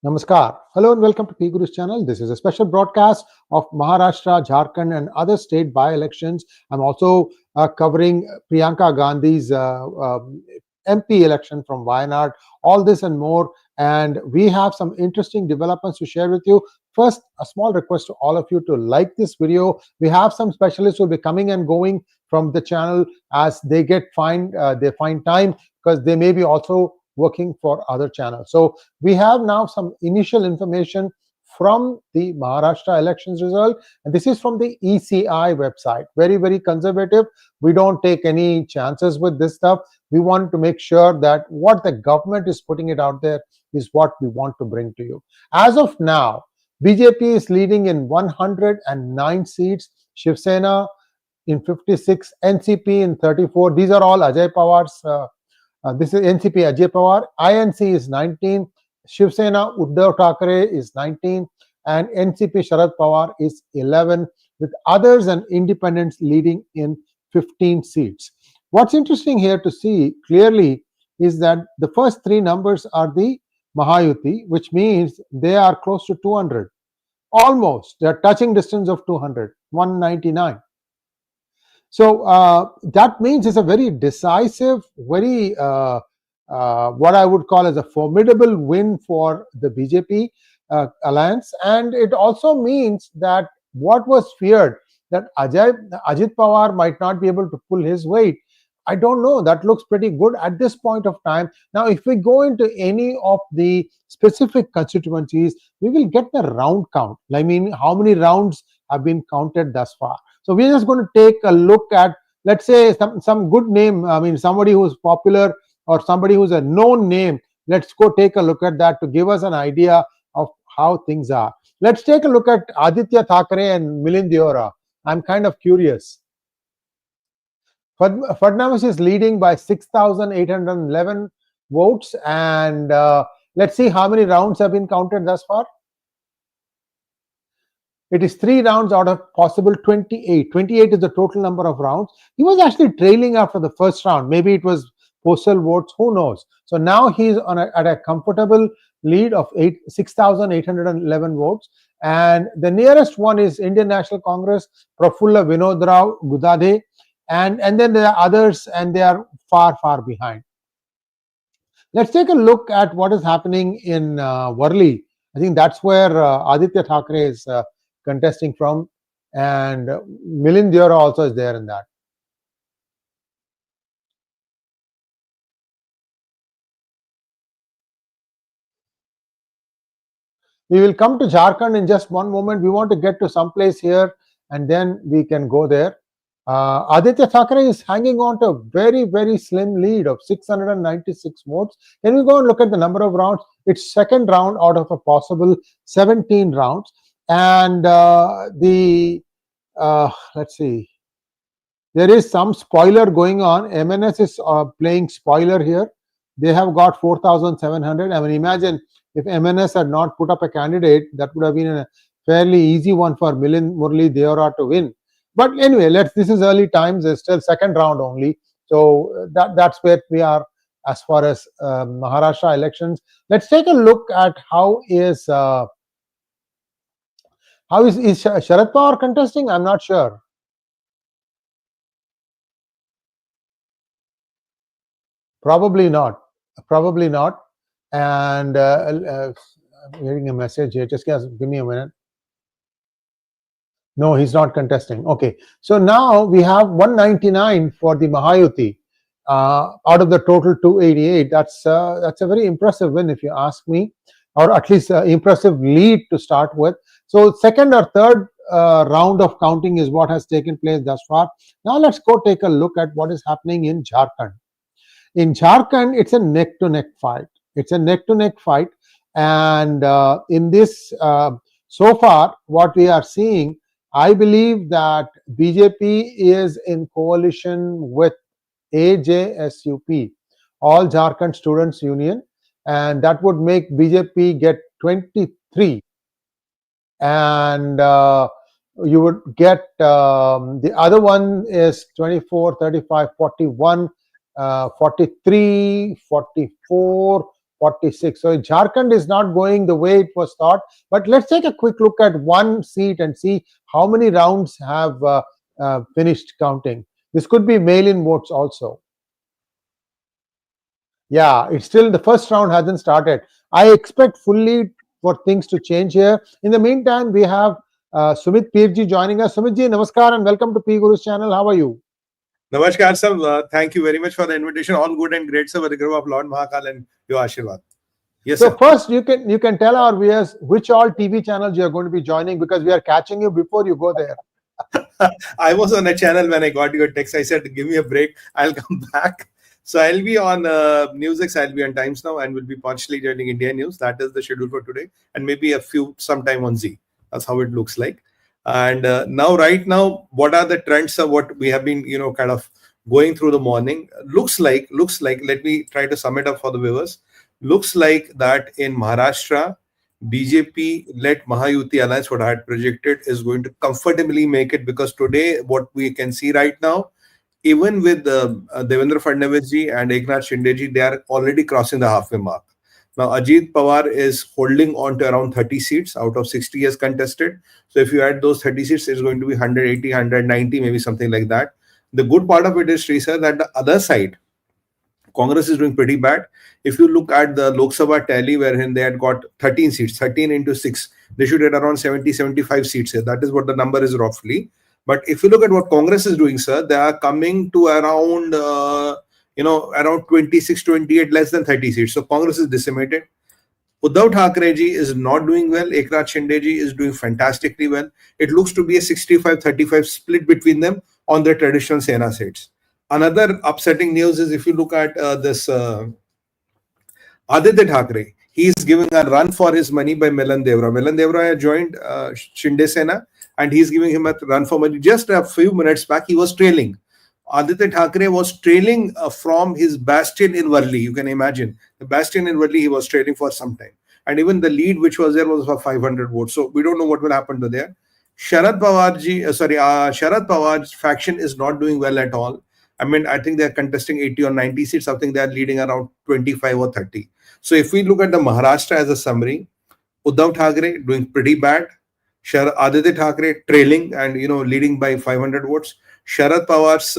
Namaskar. Hello and welcome to PGurus channel. This is a special broadcast of Maharashtra, Jharkhand and other state by-elections. I'm also covering Priyanka Gandhi's MP election from Wayanad, all this and more. And we have some interesting developments to share with you. First, a small request to all of you to like this video. We have some specialists who will be coming and going from the channel as they find time, because they may be also working for other channels. So we have now some initial information from the Maharashtra elections result, and this is from the 𝗤𝙭 website. Very, very conservative. We don't take any chances with this stuff. We want to make sure that what the government is putting it out there is what we want to bring to you. As of now, BJP is leading in 109 seats, Shiv Sena in 56, NCP in 34. These are all Ajay Pawar's this is NCP Ajay Pawar, INC is 19, Shiv Sena Uddhav Thackeray is 19, and NCP Sharad Pawar is 11, with others and independents leading in 15 seats. What's interesting here to see clearly is that the first three numbers are the Mahayuti, which means they are close to 200. Almost, they're touching distance of 200, 199. So that means it's a very decisive, very what I would call as a formidable win for the BJP alliance. And it also means that what was feared, that Ajit Pawar might not be able to pull his weight, I don't know. That looks pretty good at this point of time. Now, if we go into any of the specific constituencies, we will get the round count. I mean, how many rounds have been counted thus far. So we're just going to take a look at, let's say, some good name. I mean, somebody who's popular or somebody who's a known name. Let's go take a look at that to give us an idea of how things are. Let's take a look at Aditya Thackeray and Milind Deora. I'm kind of curious. Fadnavis is leading by 6,811 votes, and let's see how many rounds have been counted thus far. It is 3 rounds out of possible 28. 28 is the total number of rounds. He was actually trailing after the first round. Maybe it was postal votes, who knows. So now he's at a comfortable lead of 6,811 votes. And the nearest one is Indian National Congress, Prafulla Vinod Gudade. And then there are others, and they are far, far behind. Let's take a look at what is happening in Worli. I think that's where Aditya Thackeray is contesting from, and Milind Deora also is there in that. We will come to Jharkhand in just one moment. We want to get to some place here, and then we can go there. Aditya Thackeray is hanging on to a very, very slim lead of 696 votes. Can we go and look at the number of rounds? It's second round out of a possible 17 rounds. And let's see, there is some spoiler going on. MNS is playing spoiler here. They have got 4,700. I mean, imagine if MNS had not put up a candidate, that would have been a fairly easy one for Milind Deora to win. But anyway, this is early times. It's still second round only. So that's where we are as far as Maharashtra elections. Let's take a look at how is Sharad Pawar contesting? I'm not sure. Probably not. Probably not. And I'm getting a message here. Just give me a minute. No, he's not contesting. Okay. So now we have 199 for the Mahayuti out of the total 288. That's a very impressive win, if you ask me, or at least impressive lead to start with. So second or third round of counting is what has taken place thus far. Now let's go take a look at what is happening in Jharkhand. In Jharkhand, it's a neck-to-neck fight. It's a neck-to-neck fight. And in this, so far, what we are seeing, I believe that BJP is in coalition with AJSUP, All Jharkhand Students Union, and that would make BJP get 23. And you would get the other one is 24, 35, 41, 43, 44, 46. So Jharkhand is not going the way it was thought. But let's take a quick look at one seat and see how many rounds have finished counting. This could be mail-in votes also. Yeah, it's still the first round hasn't started. I expect fully for things to change here. In the meantime, we have Sumit Pirji joining us. Sumit ji, namaskar and welcome to PGurus channel. How are you? Namaskar, sir. Thank you very much for the invitation. All good and great, sir. With the grace of Lord Mahakal and your Ashirwad. Yes, so sir. First, you can tell our viewers which all TV channels you are going to be joining, because we are catching you before you go there. I was on a channel when I got your text. I said, give me a break. I'll come back. So I'll be on Newsx, I'll be on Times Now, and will be partially joining India News. That is the schedule for today. And maybe sometime on Z. That's how it looks like. And right now, what are the trends of what we have been, kind of going through the morning? Looks like, let me try to sum it up for the viewers. Looks like that in Maharashtra, BJP-led Mahayuti alliance, what I had projected, is going to comfortably make it, because today, what we can see right now, even with Devendra Fadnavis and Eknath Shinde, they are already crossing the halfway mark. Now, Ajit Pawar is holding on to around 30 seats out of 60 years contested. So if you add those 30 seats, it's going to be 180, 190, maybe something like that. The good part of it is, Sree sir, that the other side, Congress is doing pretty bad. If you look at the Lok Sabha tally, wherein they had got 13 seats, 13 into 6, they should get around 70, 75 seats here. That is what the number is roughly. But if you look at what Congress is doing, sir, they are coming to around, around 26, 28, less than 30 seats. So Congress is decimated. Uddhav Thackeray ji is not doing well. Eknath Shinde ji is doing fantastically well. It looks to be a 65-35 split between them on the traditional Sena seats. Another upsetting news is if you look at this Aditya Thackeray, he is giving a run for his money by Milan Devra. Milan Devra joined Shinde Sena, and he's giving him a run for money. Just a few minutes back, he was trailing. Aditya Thackeray was trailing from his bastion in Worli. You can imagine. The bastion in Worli, he was trailing for some time. And even the lead which was there was for 500 votes. So we don't know what will happen to there. Sharad Pawar's faction is not doing well at all. I mean, I think they're contesting 80 or 90 seats. I think they're leading around 25 or 30. So if we look at the Maharashtra as a summary, Uddhav Thackeray doing pretty bad. Aditya Thackeray trailing and, leading by 500 votes. Sharad Pawar's,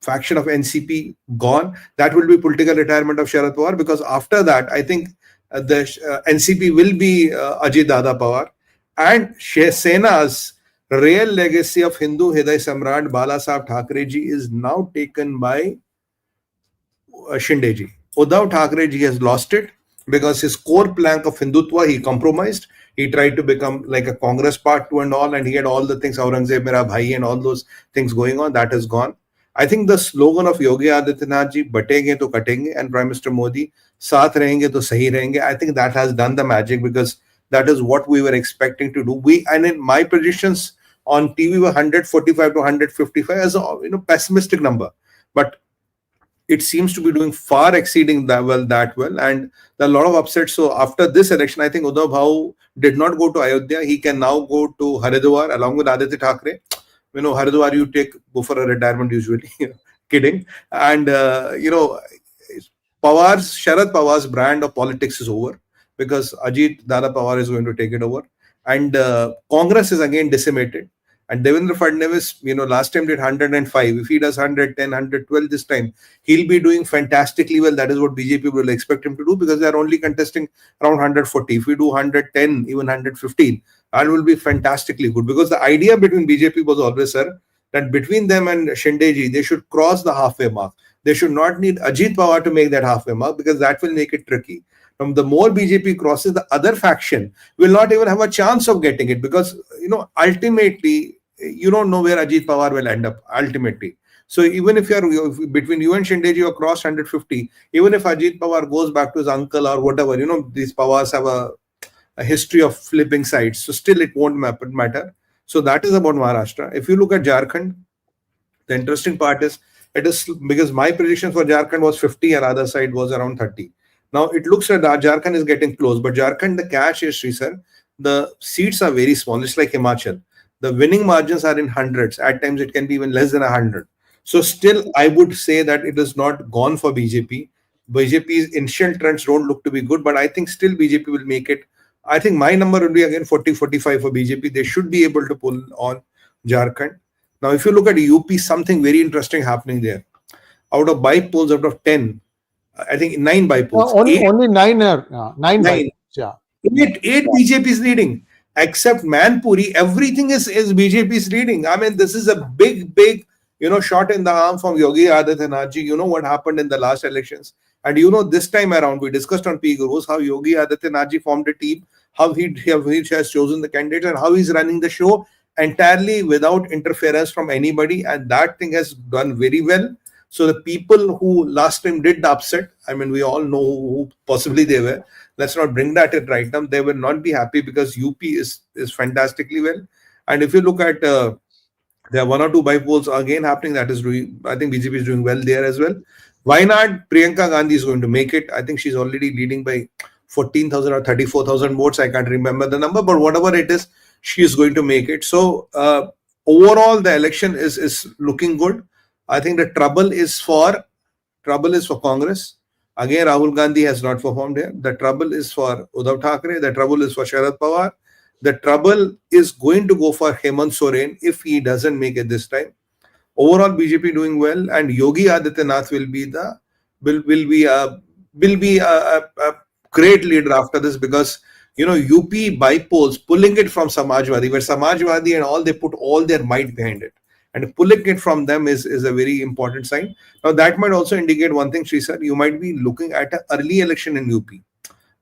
faction of NCP gone. That will be political retirement of Sharad Pawar, because after that, I think the NCP will be Ajit Dada Pawar. And Sena's real legacy of Hindu Hriday Samrat Balasaheb Thackeray ji is now taken by Shinde ji. Uddhav Thackeray ji has lost it, because his core plank of Hindutva, he compromised. He tried to become like a Congress part 2 and all, and he had all the things, Aurangzeb Mera Bhai and all those things going on. That is gone. I think the slogan of Yogi Adityanath ji, batenge to katenge, and Prime Minister Modi, saath rahenge to sahi rahenge, I think that has done the magic, because that is what we were expecting to do. And in my predictions on TV were 145 to 155 as a pessimistic number. But it seems to be doing far exceeding that well, and there are a lot of upsets. So after this election, I think Uddhav Bhau did not go to Ayodhya. He can now go to Haridwar along with Aditya Thackeray. Haridwar you go for a retirement usually. Kidding. And Sharad Pawar's brand of politics is over, because Ajit Dada Pawar is going to take it over, and Congress is again decimated. And Devendra Fadnavis, last time did 105. If he does 110, 112 this time, he'll be doing fantastically well. That is what BJP will expect him to do, because they are only contesting around 140. If we do 110, even 115, that will be fantastically good. Because the idea between BJP was always, sir, that between them and Shinde ji, they should cross the halfway mark. They should not need Ajit Pawar to make that halfway mark, because that will make it tricky. The more BJP crosses, the other faction will not even have a chance of getting it, because, ultimately, you don't know where Ajit Pawar will end up ultimately. So even if you're between you and Shinde ji, across 150, even if Ajit Pawar goes back to his uncle or whatever, these Pawars have a history of flipping sides. So still it won't matter. So that is about Maharashtra. If you look at Jharkhand, the interesting part is, it is because my prediction for Jharkhand was 50 and other side was around 30. Now it looks like that Jharkhand is getting close, but Jharkhand, the catch is, Sree sir, the seats are very small. It's like Himachal. The winning margins are in hundreds. At times it can be even less than 100. So still, I would say that it is not gone for BJP. BJP's initial trends don't look to be good, but I think still BJP will make it. I think my number will be again 40-45 for BJP. They should be able to pull on Jharkhand. Now, if you look at UP, something very interesting happening there. Out of polls, out of 10, I think 9 polls. Only 9 are 9 polls. Yeah. 8 BJP is leading. Except Manpuri, everything is BJP is leading. I mean, this is a big, shot in the arm from Yogi Adityanath ji. You know what happened in the last elections. And this time around, we discussed on PGurus how Yogi Adityanath ji formed a team, how he has chosen the candidates, and how he's running the show entirely without interference from anybody. And that thing has done very well. So the people who last time did the upset, I mean, we all know who possibly they were. Let's not bring that in right now. They will not be happy because UP is fantastically well. And if you look at, there are 1 or 2 polls again happening. That is doing, I think BJP is doing well there as well. Wayanad, Priyanka Gandhi is going to make it. I think she's already leading by 14,000 or 34,000 votes. I can't remember the number, but whatever it is, she is going to make it. So overall, the election is looking good. I think the trouble is for Congress. Again, Rahul Gandhi has not performed here. The trouble is for Uddhav Thackeray. The trouble is for Sharad Pawar. The trouble is going to go for Hemant Soren if he doesn't make it this time. Overall, BJP doing well, and Yogi Adityanath will be a great leader after this, because UP by polls pulling it from Samajwadi, where Samajwadi and all, they put all their might behind it. And pulling it from them is a very important sign. Now, that might also indicate one thing, Sree sir, you might be looking at an early election in UP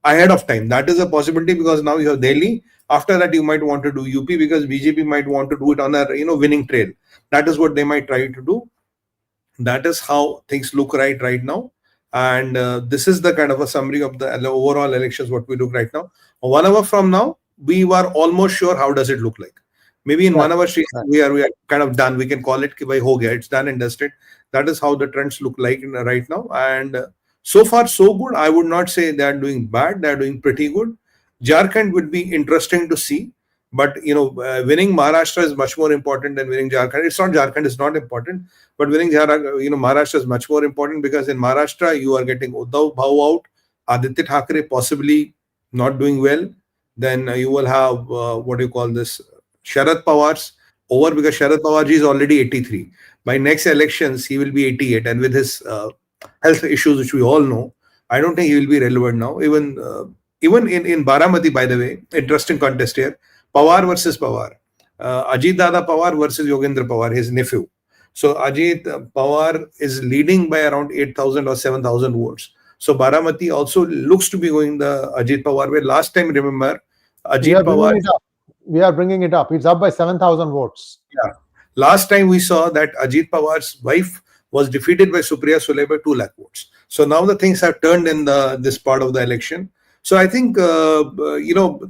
ahead of time. That is a possibility, because now you have Delhi. After that, you might want to do UP, because BJP might want to do it on a winning trail. That is what they might try to do. That is how things look right now. And this is the kind of a summary of the overall elections, what we look right now. 1 hour from now, we were almost sure how does it look like. Maybe in 1 hour, we are kind of done. We can call it it's done and dusted. That is how the trends look like right now. And so far, so good. I would not say they are doing bad. They are doing pretty good. Jharkhand would be interesting to see. But, winning Maharashtra is much more important than winning Jharkhand. It's not Jharkhand is not important, but winning Maharashtra is much more important, because in Maharashtra, you are getting Uddhav Bhau out, Aditya Thackeray possibly not doing well. Then you will have, Sharad Pawar's over, because Sharad Pawar ji is already 83. By next elections, he will be 88. And with his health issues, which we all know, I don't think he will be relevant now. Even in Baramati, by the way, interesting contest here. Pawar versus Pawar. Ajit Dada Pawar versus Yogendra Pawar, his nephew. So Ajit Pawar is leading by around 8,000 or 7,000 votes. So Baramati also looks to be going the Ajit Pawar way. Last time, remember, Ajit Pawar... We are bringing it up. It's up by 7,000 votes. Yeah. Last time we saw that Ajit Pawar's wife was defeated by Supriya Sule by 2 lakh votes. So now the things have turned in this part of the election. So I think,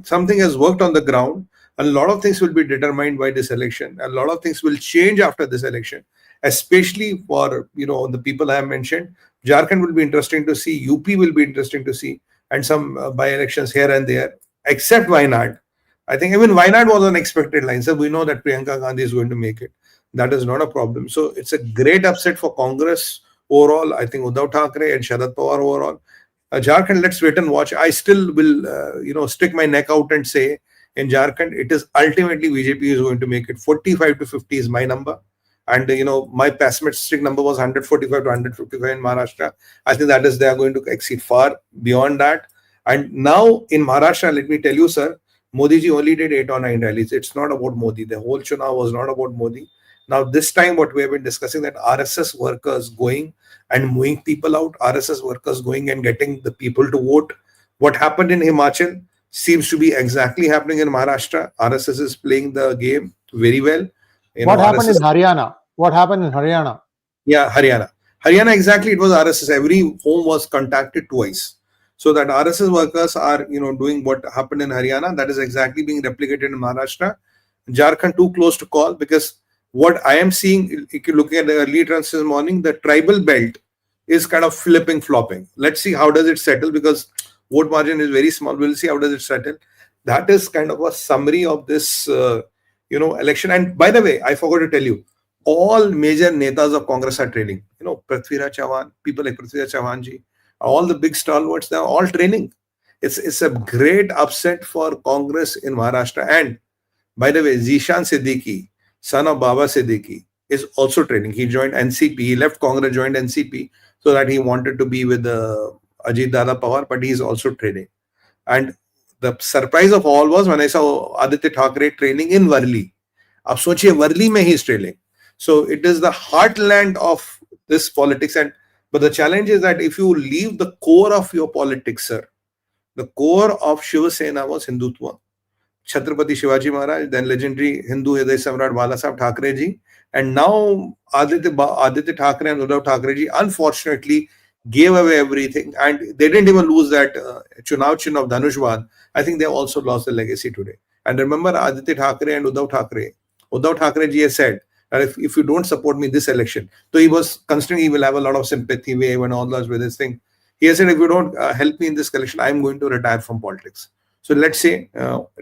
something has worked on the ground. A lot of things will be determined by this election. A lot of things will change after this election, especially for, the people I have mentioned. Jharkhand will be interesting to see. UP will be interesting to see. And some by-elections here and there, except Wayanad. I think even Wayanad was an expected line. So we know that Priyanka Gandhi is going to make it. That is not a problem. So it's a great upset for Congress overall. I think Uddhav Thackeray and Sharad Pawar overall. Jharkhand, let's wait and watch. I still will, stick my neck out and say in Jharkhand, it is ultimately BJP is going to make it. 45 to 50 is my number. And, my pessimistic number was 145 to 155 in Maharashtra. I think that is, they are going to exceed far beyond that. And now in Maharashtra, let me tell you, sir, Modi ji only did 8 or 9 rallies. It's not about Modi. The whole Chunav was not about Modi. Now, this time, what we have been discussing, that RSS workers going and moving people out, RSS workers going and getting the people to vote. What happened in Himachal seems to be exactly happening in Maharashtra. RSS is playing the game very well. What happened in Haryana? What happened in Haryana? Yeah, Haryana. Haryana, exactly, it was RSS. Every home was contacted twice. So that RSS workers are, doing what happened in Haryana. That is exactly being replicated in Maharashtra. Jharkhand too close to call, because what I am seeing, if you look at the early trends this morning, the tribal belt is kind of flopping. Let's see how does it settle, because vote margin is very small. We'll see how does it settle. That is kind of a summary of this, election. And by the way, I forgot to tell you, all major netas of Congress are trailing. Prithviraj Chauhan, people like Prithviraj Chauhan ji, All the big stalwarts, they're all training. It's a great upset for Congress in Maharashtra. And by the way, Zishan Siddiqui, son of Baba Siddiqui, is also training. He joined NCP. He left Congress, joined NCP, so that he wanted to be with Ajit Dada Pawar, but he's also training. And the surprise of all was when I saw Aditya Thackeray training in Worli. Ab sochiye, Worli mein he is training. So it is the heartland of this politics. But the challenge is that if you leave the core of your politics, sir, the core of Shiva Sena was Hindutva. Chhatrapati Shivaji Maharaj, then legendary Hindu Hriday Samrat Balasaheb Thackeray ji, and now Aditya Thackeray and Uddhav Thackeray ji unfortunately gave away everything, and they didn't even lose that Chunav Chin of Dhanushbad. I think they also lost the legacy today. And remember Aditya Thackeray and Uddhav Thackeray ji has said that if you don't support me this election, so he was considering he will have a lot of sympathy wave and all that with this thing. He has said, if you don't help me in this election, I'm going to retire from politics. So let's say,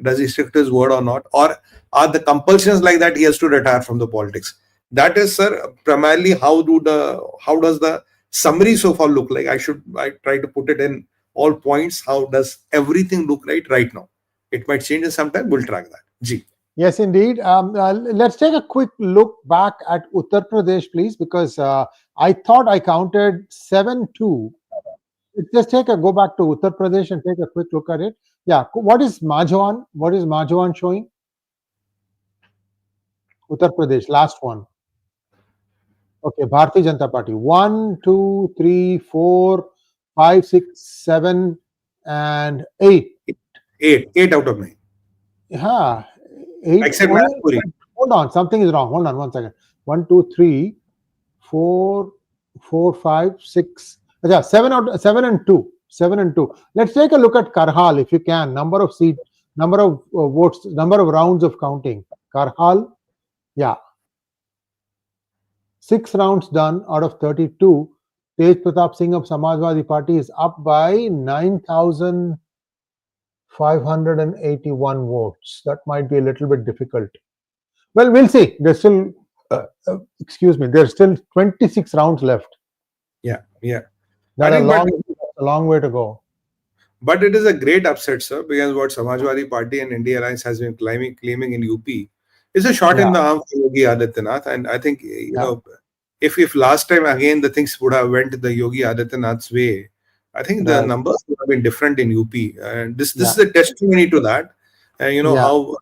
does he stick to his word or not? Or are the compulsions like that he has to retire from the politics? That is, sir, primarily how does the summary so far look like? I try to put it in all points. How does everything look right now? It might change in some time. We'll track that. Ji. Yes, indeed. Let's take a quick look back at Uttar Pradesh, please, because I thought I counted 7-2. Just go back to Uttar Pradesh and take a quick look at it. Yeah, what is Majwan? What is Majwan showing? Uttar Pradesh, last one. Okay, Bharatiya Janata Party. 1, 2, 3, 4, 5, 6, 7, and 8. 8 out of 9. Yeah, 8. Except hold on, something is wrong. Hold on 1 second. 1, 2, 3, 4, 5, 6. Yeah, 7 and 2. 7 and 2. Let's take a look at Karhal if you can. Number of seats, number of votes, number of rounds of counting. Karhal, yeah. 6 rounds done out of 32. Tej Pratap Singh of Samajwadi Party is up by 9,581 votes. That might be a little bit difficult. Well, we'll see. There's still, there's still 26 rounds left. Yeah. That's a long way to go. But it is a great upset, sir, because what Samajwadi Party and India Alliance has been claiming in UP is a shot in the arm for Yogi Adityanath. And I think, you know, if last time again the things would have went the Yogi Adityanath's way, I think the numbers would have been different in UP. And this is a testimony to that. And you know how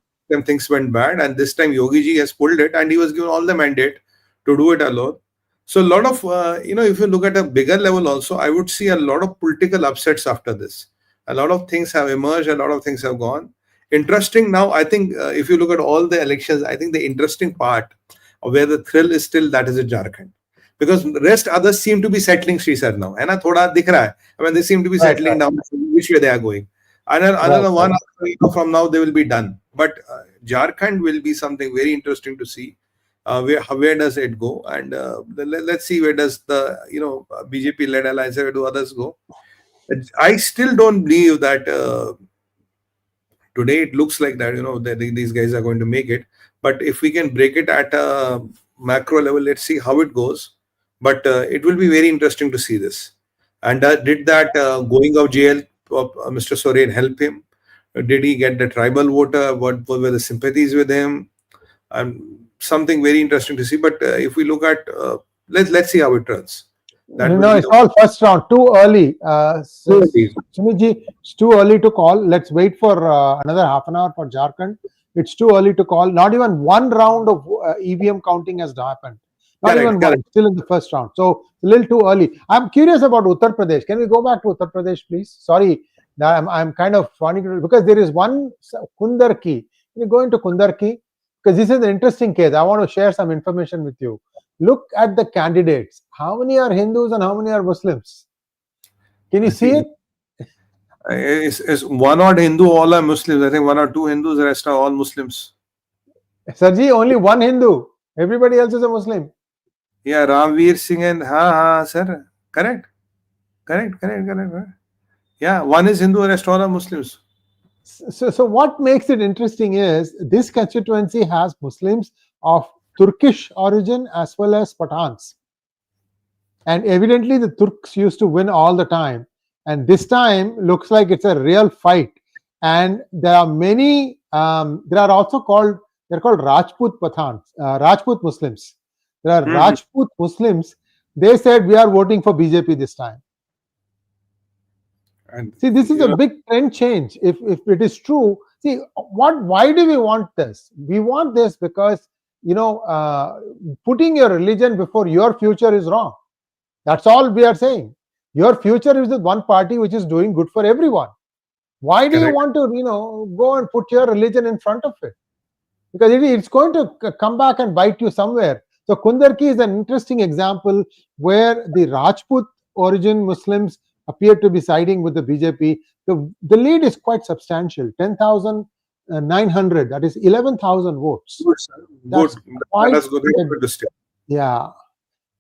things went bad. And this time Yogi ji has pulled it, and he was given all the mandate to do it alone. So a lot of, if you look at a bigger level also, I would see a lot of political upsets after this. A lot of things have emerged, a lot of things have gone. Interesting now, I think if you look at all the elections, I think the interesting part of where the thrill is still, that is in Jharkhand. Because rest others seem to be settling, Sree sir, now. And thoda dikh raha hai. I mean, they seem to be settling down which way they are going. Another 1 hour from now, they will be done. But Jharkhand will be something very interesting to see. Where does it go? And let's see where does the BJP-led alliance, where do others go? I still don't believe that today it looks like that that these guys are going to make it. But if we can break it at a macro level, let's see how it goes. But it will be very interesting to see this. And did that going of jail of Mr. Soren help him? Did he get the tribal voter? What were the sympathies with him? Something very interesting to see. But if we look at, let's see how it turns. It's all first round. Too early. Sumiji, it's too early to call. Let's wait for another half an hour for Jharkhand. It's too early to call. Not even 1 round of EVM counting has happened. Not even one. Still in the first round. So a little too early. I'm curious about Uttar Pradesh. Can we go back to Uttar Pradesh, please? Sorry, I'm kind of funny because there is one Kundarki. Can you go into Kundarki? Because this is an interesting case. I want to share some information with you. Look at the candidates. How many are Hindus and how many are Muslims? Can you see it? It's 1 odd Hindu, all are Muslims. I think 1 or 2 Hindus, the rest are all Muslims. Sarji, only 1 Hindu. Everybody else is a Muslim. Yeah, Ramveer Singh and sir. Correct. Yeah, 1 is Hindu, the rest all are Muslims. So what makes it interesting is this constituency has Muslims of Turkish origin as well as Pathans. and evidently the Turks used to win all the time. And this time looks like it's a real fight. And there are many. There are also called Rajput Pathans, Rajput Muslims. There are Rajput Muslims. They said we are voting for BJP this time. And see, this is a big trend change. If it is true, see why do we want this? We want this because putting your religion before your future is wrong. That's all we are saying. Your future is with one party which is doing good for everyone. Why do you want to go and put your religion in front of it? Because it's going to come back and bite you somewhere. So 𝗠𝙧𝗫𝗀𝘀 is an interesting example where the Rajput origin Muslims appear to be siding with the BJP. The lead is quite substantial, 10,900. That is 11,000 votes. That's good. Yeah.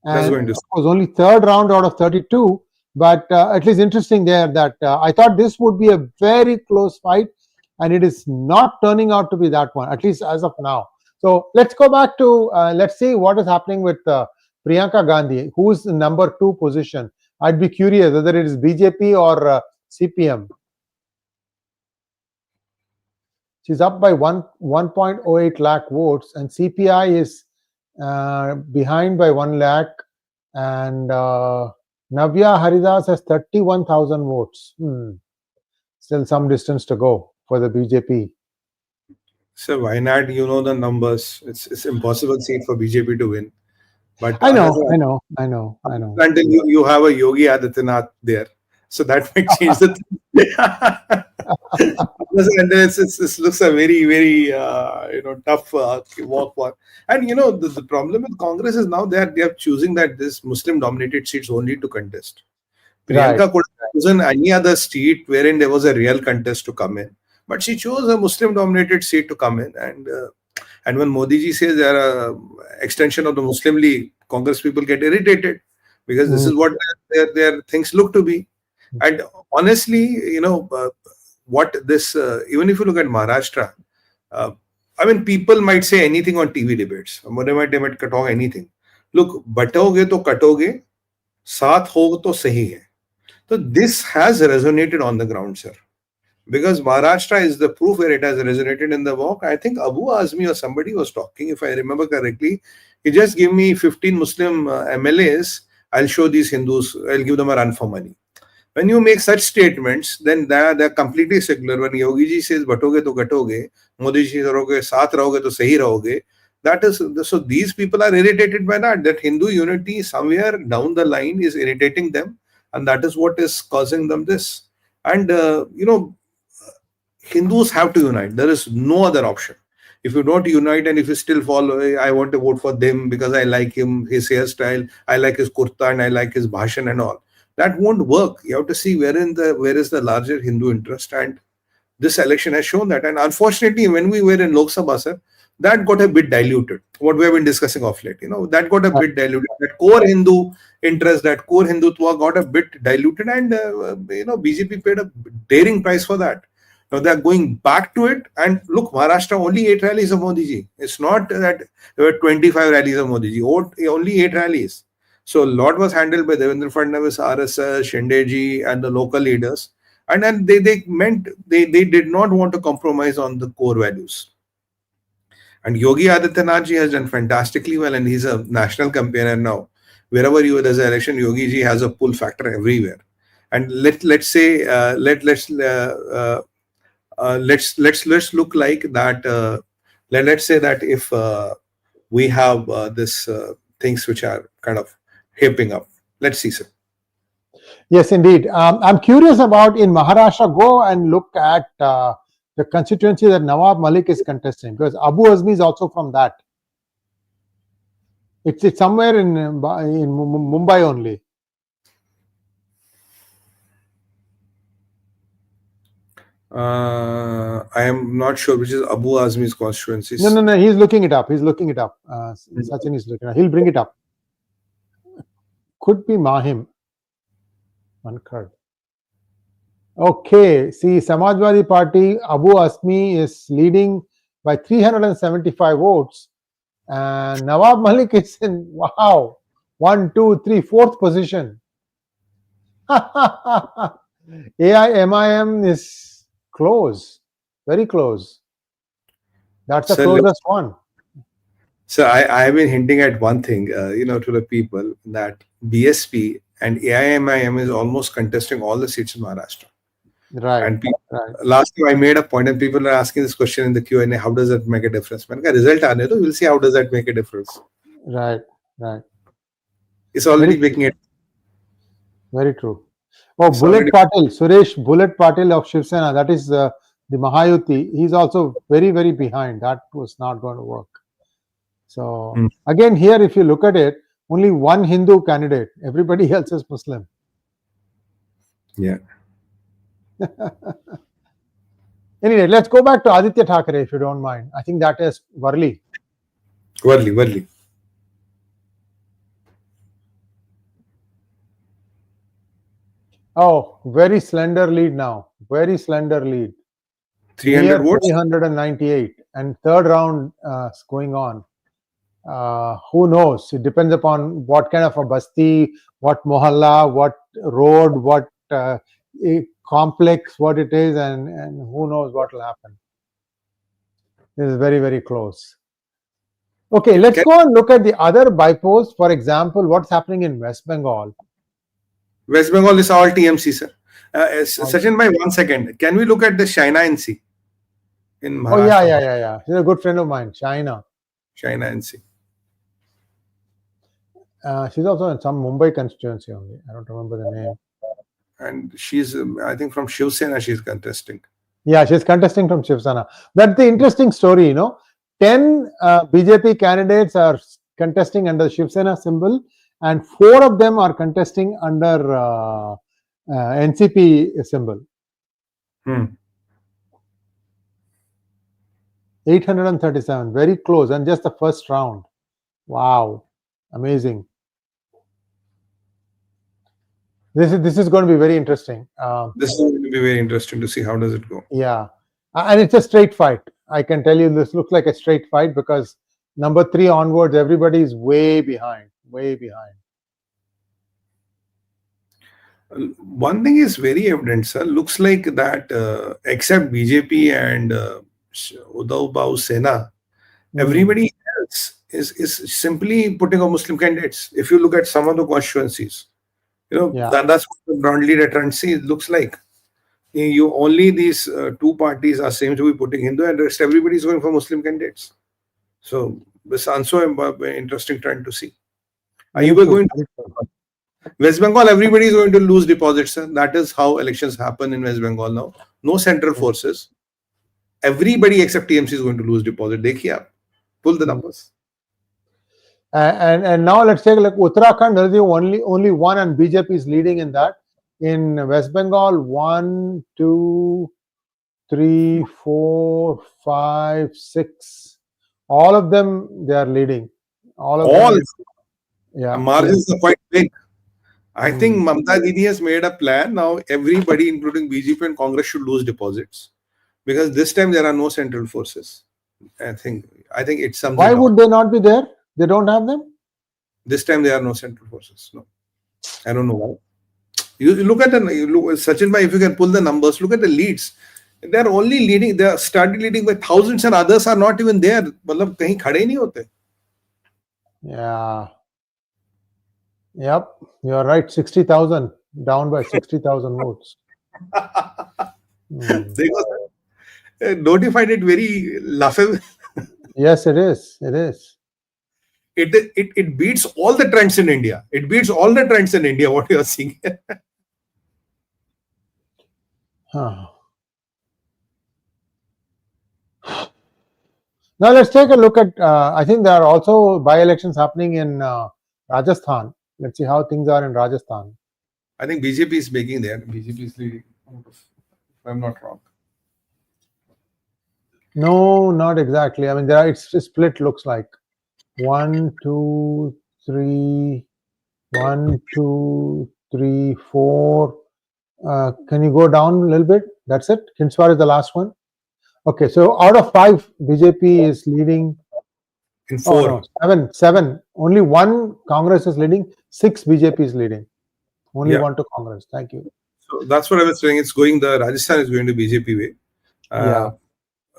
And it was only third round out of 32. But at least interesting there that I thought this would be a very close fight, and it is not turning out to be that one, at least as of now. So let's go back to, let's see what is happening with Priyanka Gandhi, who's in number 2 position. I'd be curious whether it is BJP or CPM. She's up by 1.08 lakh votes, and CPI is behind by 1 lakh, and Navya Haridas has 31,000 votes. Still some distance to go for the BJP. So why not? You know the numbers. It's impossible seat for BJP to win. But I know. Until you have a Yogi Adityanath there, so that might change the thing. And it looks a very, very tough walk for. And the problem with Congress is now they are choosing that this Muslim-dominated seats only to contest. Priyanka could have chosen any other seat wherein there was a real contest to come in, but she chose a Muslim-dominated seat to come in. And when Modi ji says they are an extension of the Muslim League, Congress people get irritated because this is what their things look to be. And honestly, what this, even if you look at Maharashtra, people might say anything on TV debates. They might talk anything. Look, batoge to katoge, saath ho to sahi hai. So this has resonated on the ground, sir. Because Maharashtra is the proof where it has resonated in the walk. I think Abu Azmi or somebody was talking, if I remember correctly. He just give me 15 Muslim MLAs. I'll show these Hindus, I'll give them a run for money. When you make such statements, then they're completely secular. When Yogi ji says, batoge to katoge, Modi ji says, saath rahoge to sahi rahoge. That is, so these people are irritated by that Hindu unity somewhere down the line is irritating them. And that is what is causing them this. And, Hindus have to unite. There is no other option. If you don't unite and if you still follow, I want to vote for them because I like him, his hairstyle, I like his kurta and I like his bhashan and all. That won't work. You have to see where is the larger Hindu interest, and this election has shown that. And unfortunately, when we were in Lok Sabha, sir, that got a bit diluted. What we have been discussing of late, that got a bit diluted. That core Hindu interest, that core Hindutva got a bit diluted, and BJP paid a daring price for that. Now they are going back to it, and look, Maharashtra only 8 rallies of Modi ji. It's not that there were 25 rallies of Modi ji. Only 8 rallies. So a lot was handled by Devendra Fadnavis, RSS, Shinde ji, and the local leaders. And then they did not want to compromise on the core values. And Yogi Adityanath ji has done fantastically well, and he's a national campaigner now. Wherever there's an election, Yogi ji has a pull factor everywhere. And let's look like that. Let's say that if we have this things which are kind of hyping up. Let's see, sir. Yes, indeed. I'm curious about in Maharashtra. Go and look at the constituency that Nawab Malik is contesting, because Abu Azmi is also from that. It's somewhere in Mumbai only. I am not sure which is Abu Azmi's constituency. No. He's looking it up. Sachin is looking it up. He'll bring it up. Could be Mahim. Okay. See, Samajwadi Party, Abu Azmi is leading by 375 votes. And Nawab Malik is in, wow, 1, 2, 3, fourth position. AIMIM is close, very close. That's the closest one. So I have been hinting at one thing, to the people, that BSP and AIMIM is almost contesting all the seats in Maharashtra. Right. And right. Last time I made a point, and people are asking this question in the Q&A: how does that make a difference? Man, result aane do, we'll see how does that make a difference. Right. Right. It's already making it. Very true. Oh, Bullet Patil, Suresh Bullet Patil of Shiv Sena, that is the Mahayuti. He's also very, very behind. That was not going to work. So again, here, if you look at it, only one Hindu candidate. Everybody else is Muslim. Yeah. Anyway, let's go back to Aditya Thackeray, if you don't mind. I think that is Worli. Worli. Oh, very slender lead now. Very slender lead. 300 votes? 398. And third round is going on. Who knows? It depends upon what kind of a basti, what mohalla, what road, what complex, what it is, and who knows what will happen. This is very, very close. Okay, let's go and look at the other bypoles. For example, what's happening in West Bengal. West Bengal is all TMC, sir. Sachin bhai, 1 second. Can we look at the Shaina NC in Maharashtra? Oh, yeah. She's a good friend of mine, Shaina NC. She's also in some Mumbai constituency only. I don't remember the name. And she's, I think, from Shiv Sena she's contesting. Yeah, she's contesting from Shiv Sena. That's the interesting story, 10 BJP candidates are contesting under the Shiv Sena symbol, and 4 of them are contesting under NCP symbol. 837, very close, and just the first round. Wow, amazing. This is going to be very interesting. This is going to be very interesting to see how does it go. Yeah, and it's a straight fight. I can tell you this looks like a straight fight because number 3 onwards, everybody is way behind. One thing is very evident, sir. Looks like that except BJP and Uddhav Babu Sena, everybody else is simply putting on Muslim candidates. If you look at some of the constituencies, that's what broadly the trend looks like. You only these 2 parties are seem to be putting Hindu, and the rest everybody is going for Muslim candidates. So this is also an interesting trend to see. Are you going to West Bengal? Everybody is going to lose deposits, sir. That is how elections happen in West Bengal now. No central forces. Everybody except TMC is going to lose deposit. Dekhiye aap. Pull the numbers. And now let's take a look. Uttarakhand, there is only one, and BJP is leading in that. In West Bengal, 1, 2, 3, 4, 5, 6. All of them, they are leading. All. Yeah. Margins are quite big. I think Mamta Didi has made a plan. Now everybody, including BJP and Congress, should lose deposits because this time there are no central forces. I think it's something. Why would they not be there? They don't have them? This time there are no central forces. No. I don't know why. You look at Sachin bhai, if you can pull the numbers, look at the leads. They are only leading, they are started leading by thousands, and others are not even there. मतलब कहीं खड़े नहीं होते. Yeah. Yep, you are right. 60,000, down by 60,000 votes. Don't you find it very laughable? Yes, it is. It beats all the trends in India. What you are seeing. Now let's take a look at, I think there are also by-elections happening in Rajasthan. Let's see how things are in Rajasthan. I think BJP is making there. BJP is leading, if I'm not wrong. No, not exactly. I mean, it's split, looks like. 1, 2, 3, 1, 2, 3, 4. Can you go down a little bit? That's it. Kindswar is the last one. Okay, so out of 5, BJP is leading in Oh 4. no, seven. Only one Congress is leading, 6 BJP is leading. Only Yeah. one to Congress. Thank you. So that's what I was saying. It's going, the Rajasthan is going to BJP way. Yeah.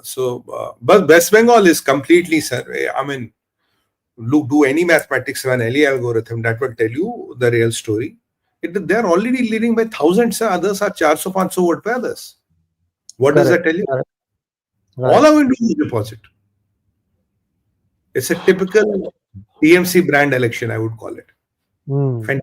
So, but West Bengal is completely, sir. I mean, do any mathematics, run any algorithm, that will tell you the real story. They're already leading by thousands. Others are 400-500 vote by others. What does that tell you? Correct. Right. All I will do is deposit. It's a typical TMC brand election, I would call it. Fantastic.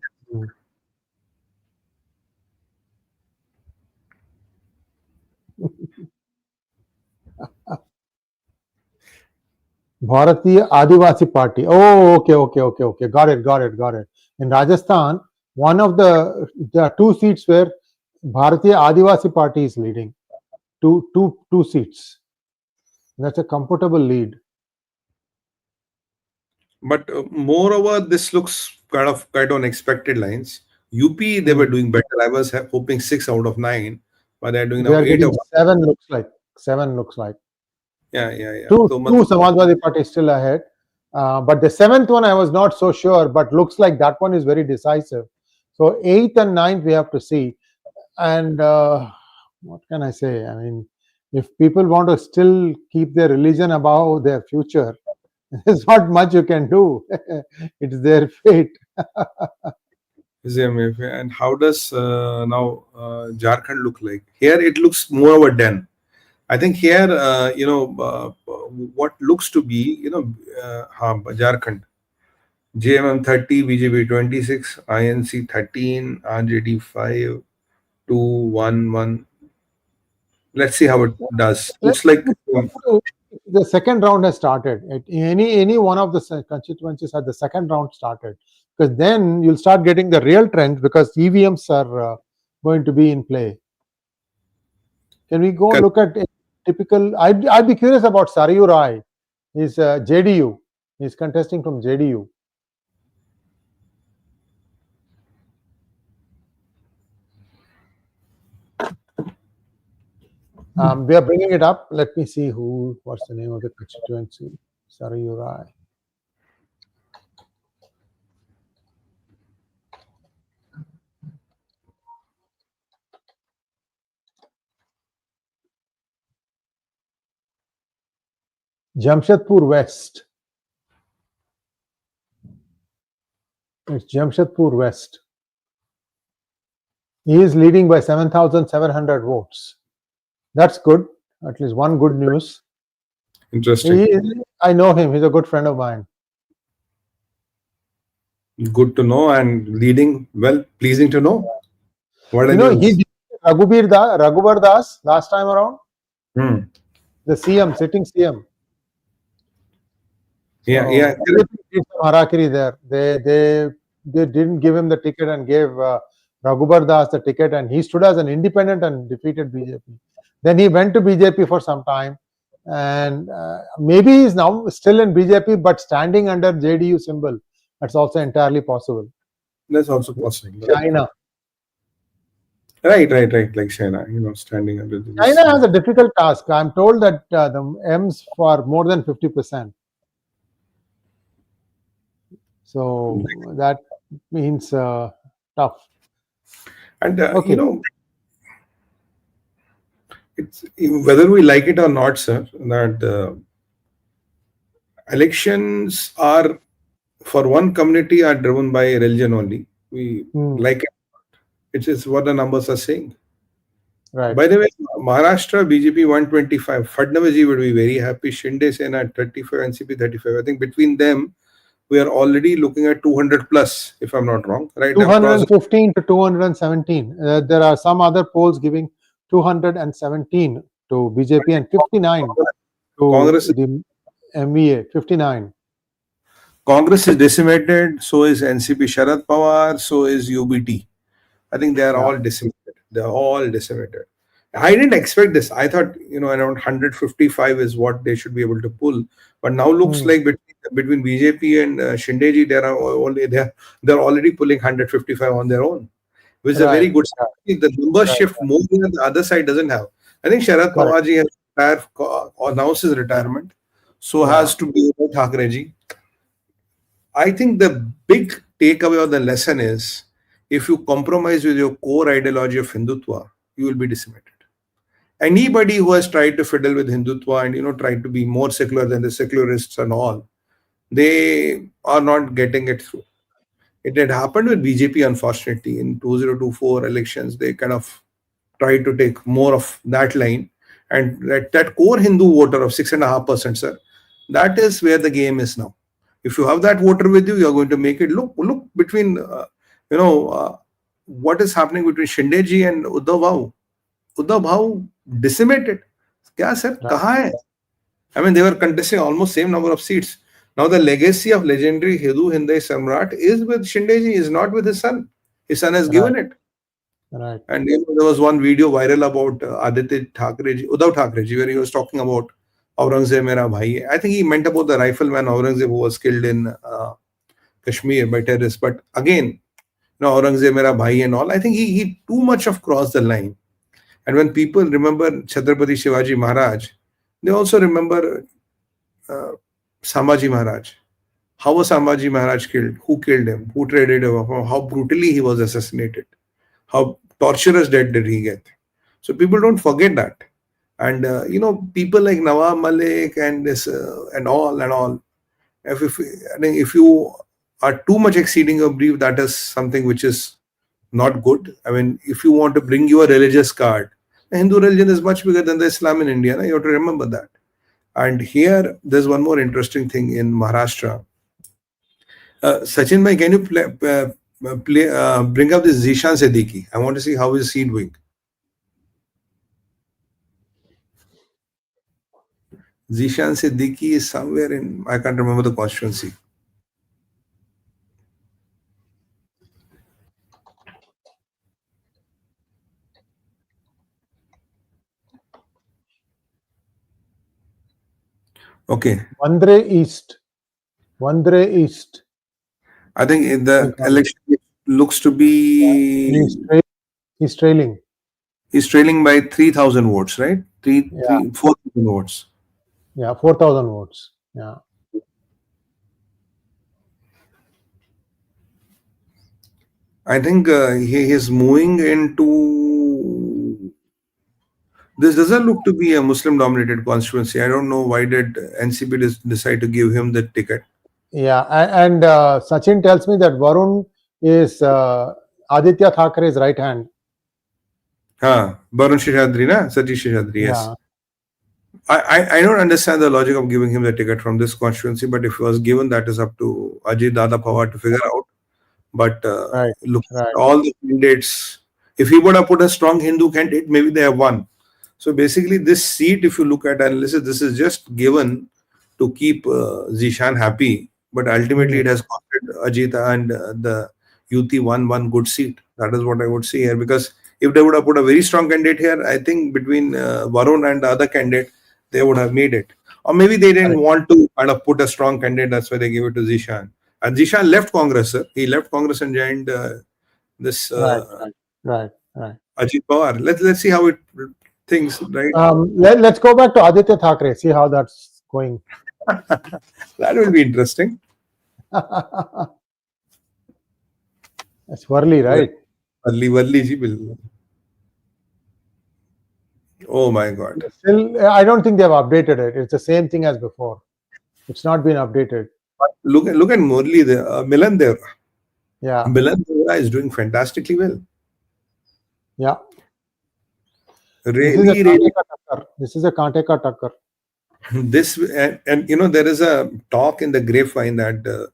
Bharatiya Adivasi Party. Oh, okay. Got it. In Rajasthan, one of there are 2 seats where Bharatiya Adivasi Party is leading. Two seats. That's a comfortable lead. But moreover, this looks kind of on expected lines. UP, they were doing better. I was hoping 6 out of 9, but they're doing now 8 out of 7 looks like. 7 looks like. Yeah. Two Samajwadi Party still ahead. But the 7th one, I was not so sure, but looks like that one is very decisive. So 8th and 9th, we have to see. And what can I say? I mean, if people want to still keep their religion above their future, there's not much you can do. It's their fate. And how does now Jharkhand look like? Here it looks more of a den. I think here, what looks to be, Jharkhand, JMM 30, BJP 26, INC 13, RJD 5, 2, 1, 1. Let's see how it does. Looks like the second round has started. Any one of the constituencies had the second round started, because then you'll start getting the real trend, because EVMs are going to be in play. Can we go look at a typical? I'd be curious about 𝗤𝙗𝙗𝘗. He's JDU. He's contesting from JDU. We are bringing it up. Let me see what's the name of the constituency. 𝗤𝙗𝙗𝘗. Jamshedpur West. It's Jamshedpur West. He is leading by 7,700 votes. That's good. At least one good news. Interesting. I know him. He's a good friend of mine. Good to know, and leading well, pleasing to know. What he did Raghubar Das last time around. The CM, sitting CM. Yeah. Harakiri there. They didn't give him the ticket and gave Raghubar Das the ticket, and he stood as an independent and defeated BJP. Then he went to BJP for some time, and maybe he's now still in BJP but standing under JDU symbol. That's also entirely possible. That's also possible. China. Right. Like China, standing under the. China has a difficult task. I'm told that the M's for more than 50%. So that means tough. And it's whether we like it or not, sir, that elections are for one community are driven by religion only. We like it. It is what the numbers are saying. Right. By the way, Maharashtra BJP 125. Fadnavis would be very happy. Shinde Sena at 35, NCP 35. I think between them, we are already looking at 200 plus, if I'm not wrong. Right. 215 to 217. There are some other polls giving 217 to BJP and 59 to Congress. The MVA. 59. Congress is decimated. So is NCP Sharad Pawar. So is UBT. I think they are all decimated. They're all decimated. I didn't expect this. I thought, around 155 is what they should be able to pull. But now looks like between BJP and Shindeji, they're already pulling 155 on their own, which is a very good start. The numbers shift more than the other side doesn't have. I think Sharad Pawarji has announced his retirement. So has to be Uddhav Thackeray ji. I think the big takeaway of the lesson is, if you compromise with your core ideology of Hindutva, you will be decimated. Anybody who has tried to fiddle with Hindutva and tried to be more secular than the secularists and all, they are not getting it through. It had happened with BJP, unfortunately, in 2024 elections. They kind of tried to take more of that line, and that core Hindu voter of 6.5%, sir, that is where the game is now. If you have that voter with you, you are going to make it. Look between what is happening between Shinde ji and Uddhav Bhau decimated. Kya sir? Kahan hai? I mean, they were contesting almost same number of seats. Now the legacy of legendary 𝗤𝙗𝘅 Samrat is with Shinde ji, is not with his son. His son has given it. Right. And there was one video viral about Uddhav Thackeray ji, where he was talking about 𝗓𝙗𝘅 mera bhai. I think he meant about the rifleman 𝗓𝙗𝘅 who was killed in Kashmir by terrorists. But again, 𝗓𝙗𝘅 mera bhai and all, I think he too much of crossed the line. And when people remember Chhatrapati Shivaji Maharaj, they also remember Sambhaji Maharaj. How was Sambhaji Maharaj killed? Who killed him? Who traded him? How brutally he was assassinated? How torturous death did he get? So people don't forget that. And people like Nawab Malik and this and all. If you are too much exceeding your brief, that is something which is not good. I mean, if you want to bring your religious card, the Hindu religion is much bigger than the Islam in India. You have to remember that. And here, there's one more interesting thing in Maharashtra. Sachin bhai, can you bring up this Zishan Siddiqui? I want to see how is he doing. Zishan Siddiqui is somewhere in, I can't remember the constituency. Okay. Vandre East. I think in the election it looks to be... He's trailing. He's trailing by 3,000 votes, right? 4,000 votes. Yeah, 4,000 votes. Yeah. I think he is moving into... This doesn't look to be a Muslim-dominated constituency. I don't know why did NCP decide to give him the ticket. Yeah, and Sachin tells me that Varun is Aditya Thackeray's right hand. Varun Seshadri, na? Satish Seshadri, yes. Yeah. I don't understand the logic of giving him the ticket from this constituency, but if he was given, that is up to Ajit Dada Pawar to figure out. But look at all the candidates. If he would have put a strong Hindu candidate, maybe they have won. So basically, this seat, if you look at analysis, this is just given to keep Zishan happy. But ultimately, it has costed Ajit and the Yuti one good seat. That is what I would say here. Because if they would have put a very strong candidate here, I think between Varun and the other candidate, they would have made it. Or maybe they didn't want to kind of put a strong candidate. That's why they gave it to Zishan. And Zishan left Congress, sir. He left Congress and joined this Right. Ajit Pawar. Let's see how it things, right? Let's go back to Aditya Thackeray. See how that's going. That will be interesting. It's Worli, right? Worli ji will. Oh my God! Still, I don't think they have updated it. It's the same thing as before. It's not been updated. But look at Murli there, Milan there. Yeah. Milan there is doing fantastically well. Yeah. Really, this is a Kante ka takkar. This and there is a talk in the grapevine that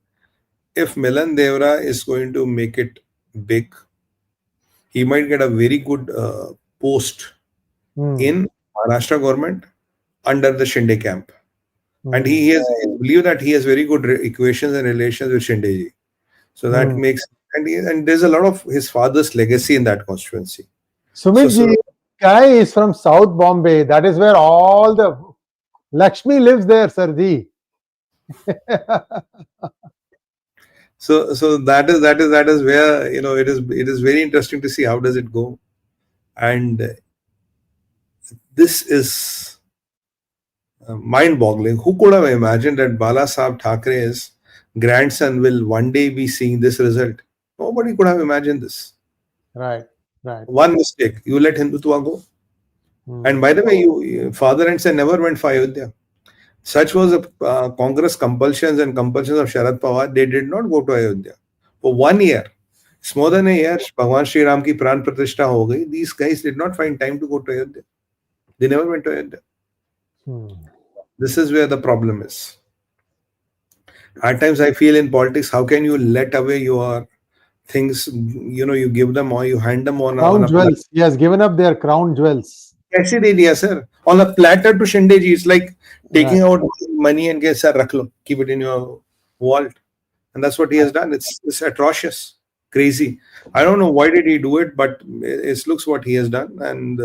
if Milan Devra is going to make it big, he might get a very good post in Maharashtra government under the Shinde camp. And he believe that he has very good equations and relations with Shinde ji. So that makes, and there's a lot of his father's legacy in that constituency. Sumit ji, guy is from South Bombay. That is where all the Lakshmi lives there, sir ji. So that is where it is very interesting to see how does it go. And this is mind-boggling. Who could have imagined that Bala Saheb Thackeray's grandson will one day be seeing this result? Nobody could have imagined this. Right. One mistake, you let Hindutva go. And by the way, father and son never went for Ayodhya. Such was the Congress compulsions of Sharad Pawar. They did not go to Ayodhya for 1 year. It's more than a year. Bhagwan Shri Ram ki pran pratishtha ho gayi. These guys did not find time to go to Ayodhya. They never went to Ayodhya. This is where the problem is. At times I feel in politics, how can you let away your things, you give them or you hand them on crown jewels. He has given up their crown jewels. Kaise de diya, sir? On a platter to Shinde ji. It's like taking out money and say, sir, rakh lo, keep it in your vault. And that's what he has done. It's atrocious, crazy. I don't know why did he do it, but it looks what he has done. And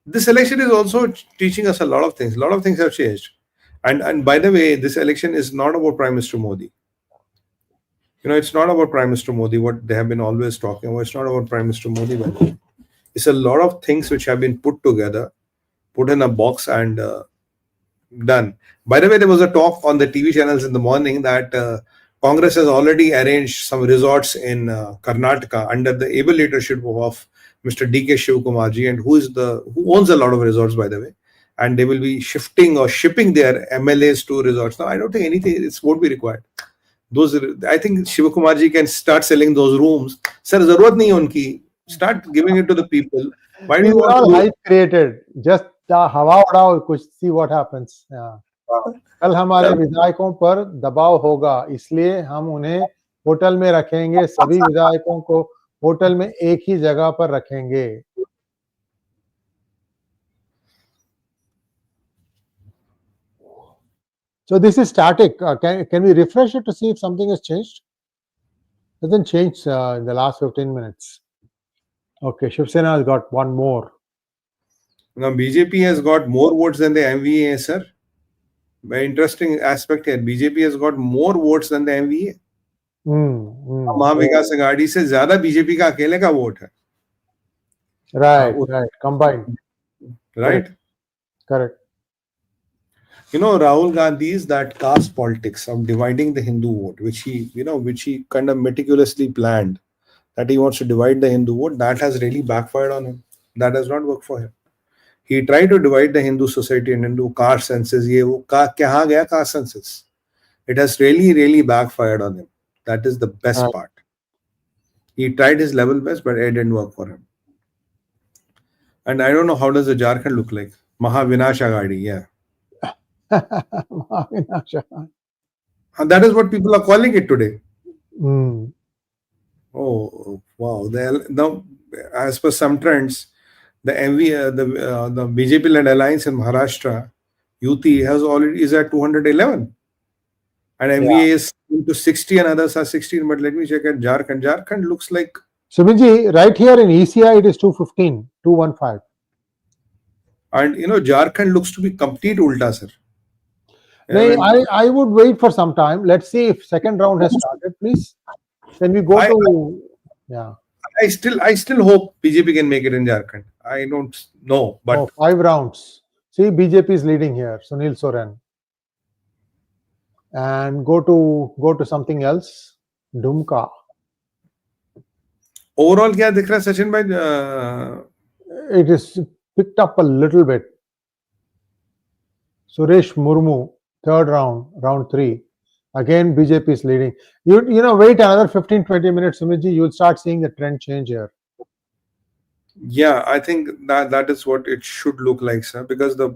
this election is also teaching us a lot of things. A lot of things have changed. And by the way, this election is not about Prime Minister Modi. It's not about Prime Minister Modi, what they have been always talking about. It's not about Prime Minister Modi, by the way. It's a lot of things which have been put together, put in a box and done. By the way, there was a talk on the TV channels in the morning that Congress has already arranged some resorts in Karnataka under the able leadership of Mr. 𝗤𝙧𝙤𝙪𝙥𝙥, and who owns a lot of resorts, by the way. And they will be shifting or shipping their MLAs to resorts. Now, I don't think anything, it won't be required. I think 𝗤𝙧𝙤𝙪 can start selling those rooms. Sir, zarurat nahi hai unki. Start giving it to the people. Why do you want all hype created? Just हवा उड़ाओ, कुछ see what happens. कल हमारे विधायकों पर दबाव होगा, इसलिए हम उन्हें होटल में रखेंगे. सभी विधायकों को होटल में एक ही जगह पर रखेंगे. So this is static. Can we refresh it to see if something has changed? It doesn't change in the last 15 minutes. Okay, Shiv Sena has got one more. Now BJP has got more votes than the MVA, sir. Very interesting aspect here. BJP has got more votes than the MVA. Maha Vikas Aghadi से ज़्यादा BJP का अकेले का vote है. Right, combined. Right. Correct. Rahul Gandhi's that caste politics of dividing the Hindu vote, which he kind of meticulously planned, that he wants to divide the Hindu vote, that has really backfired on him. That has not worked for him. He tried to divide the Hindu society and into caste census. Kahan gaya caste census? It has really, really backfired on him. That is the best part. He tried his level best, but it didn't work for him. And I don't know, how does the Jharkhand look like? Maha Vinash Aghadi, yeah. And that is what people are calling it today. Oh, wow. Now, as per some trends, the BJP-led alliance in Maharashtra, UT, is at 211. And MVA is into 60 and others are 16. But let me check at Jharkhand. Jharkhand looks like... Suminji, right here in ECI, it is 215, 215. And, Jharkhand looks to be complete ulta, sir. I would wait for some time. Let's see if second round has started, please. Can we go to... Yeah. I still hope BJP can make it in Jharkhand. I don't know, but... 5 rounds. See, BJP is leading here, Sunil Soren. And go to something else. Dumka. Overall, kya dikh raha Sachin bhai? It is picked up a little bit. Suresh Murmu, third round, round 3. Again, BJP is leading. Wait another 15-20 minutes, Sumiji, you'll start seeing the trend change here. Yeah, I think that is what it should look like, sir, because the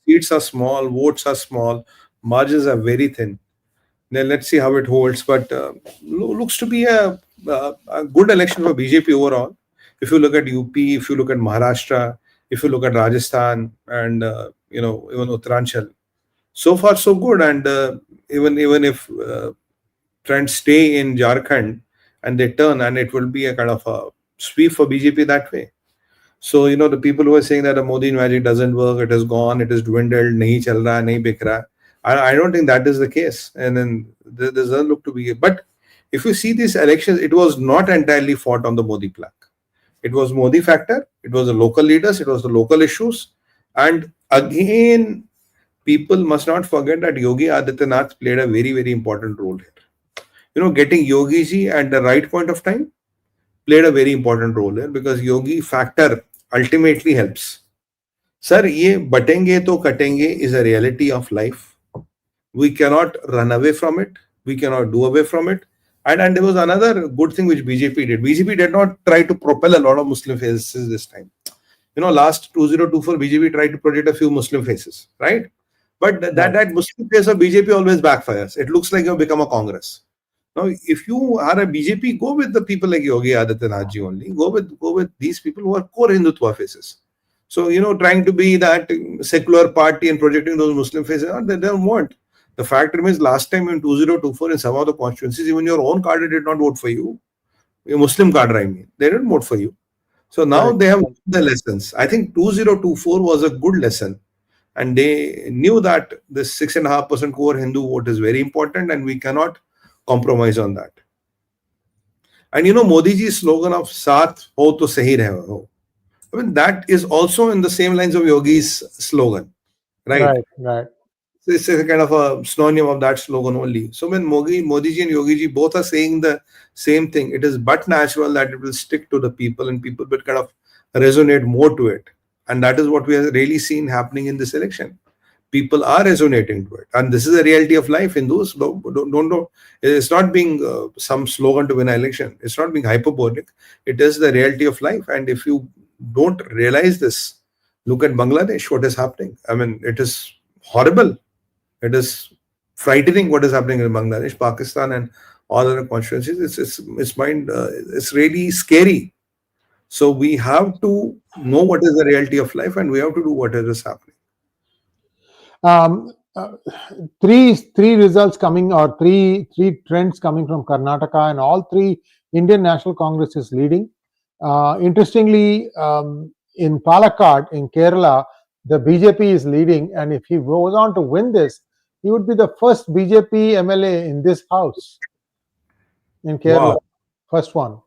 seats are small, votes are small, margins are very thin. Then let's see how it holds. But looks to be a good election for BJP overall. If you look at UP, if you look at Maharashtra, if you look at Rajasthan and even Uttaranchal, so far so good. And even if trends stay in Jharkhand and they turn, and it will be a kind of a sweep for BJP that way. So the people who are saying that the Modi magic doesn't work, it is gone, it is dwindled, nahi chal raha, nahi bik raha, I don't think that is the case. And then there doesn't look to be. But if you see these elections, it was not entirely fought on the Modi plaque. It was Modi factor, it was the local leaders, it was the local issues, and Again, people must not forget that Yogi Adityanath played a very, very important role here. Getting Yogi ji at the right point of time played a very important role here, because Yogi factor ultimately helps. Sir, ye batenge to katenge is a reality of life. We cannot run away from it. We cannot do away from it. And there was another good thing which BJP did. BJP did not try to propel a lot of Muslim faces this time. Last 2024, BJP tried to project a few Muslim faces, right? But that Muslim face of BJP always backfires. It looks like you've become a Congress. Now, if you are a BJP, go with the people like Yogi Adityanath ji only. Go with these people who are core Hindutva faces. So, trying to be that secular party and projecting those Muslim faces, they don't want. The fact remains, last time in 2024, in some of the constituencies, even your own cadre did not vote for you. Your Muslim cadre, I mean. They didn't vote for you. So now they have the lessons. I think 2024 was a good lesson. And they knew that this 6.5% core Hindu vote is very important, and we cannot compromise on that. And Modi ji's slogan of "Saath ho to sahi raho." I mean, that is also in the same lines of Yogi's slogan, right? Right. So it's a kind of a synonym of that slogan only. So when Modi ji and Yogi ji both are saying the same thing, it is but natural that it will stick to the people, and people will kind of resonate more to it. And that is what we have really seen happening in this election. People are resonating to it, and this is a reality of life. Hindus don't. It's not being some slogan to win an election. It's not being hyperbolic. It is the reality of life. And if you don't realize this, look at Bangladesh. What is happening? I mean, it is horrible. It is frightening what is happening in Bangladesh, Pakistan, and all other constituencies. It's really scary. So we have to know what is the reality of life, and we have to do what is happening. Three results coming, or three trends coming from Karnataka, and all three Indian National Congress is leading. Interestingly, in Palakkad, in Kerala, the BJP is leading, and if he goes on to win this, he would be the first BJP MLA in this house in Kerala. Wow. First one.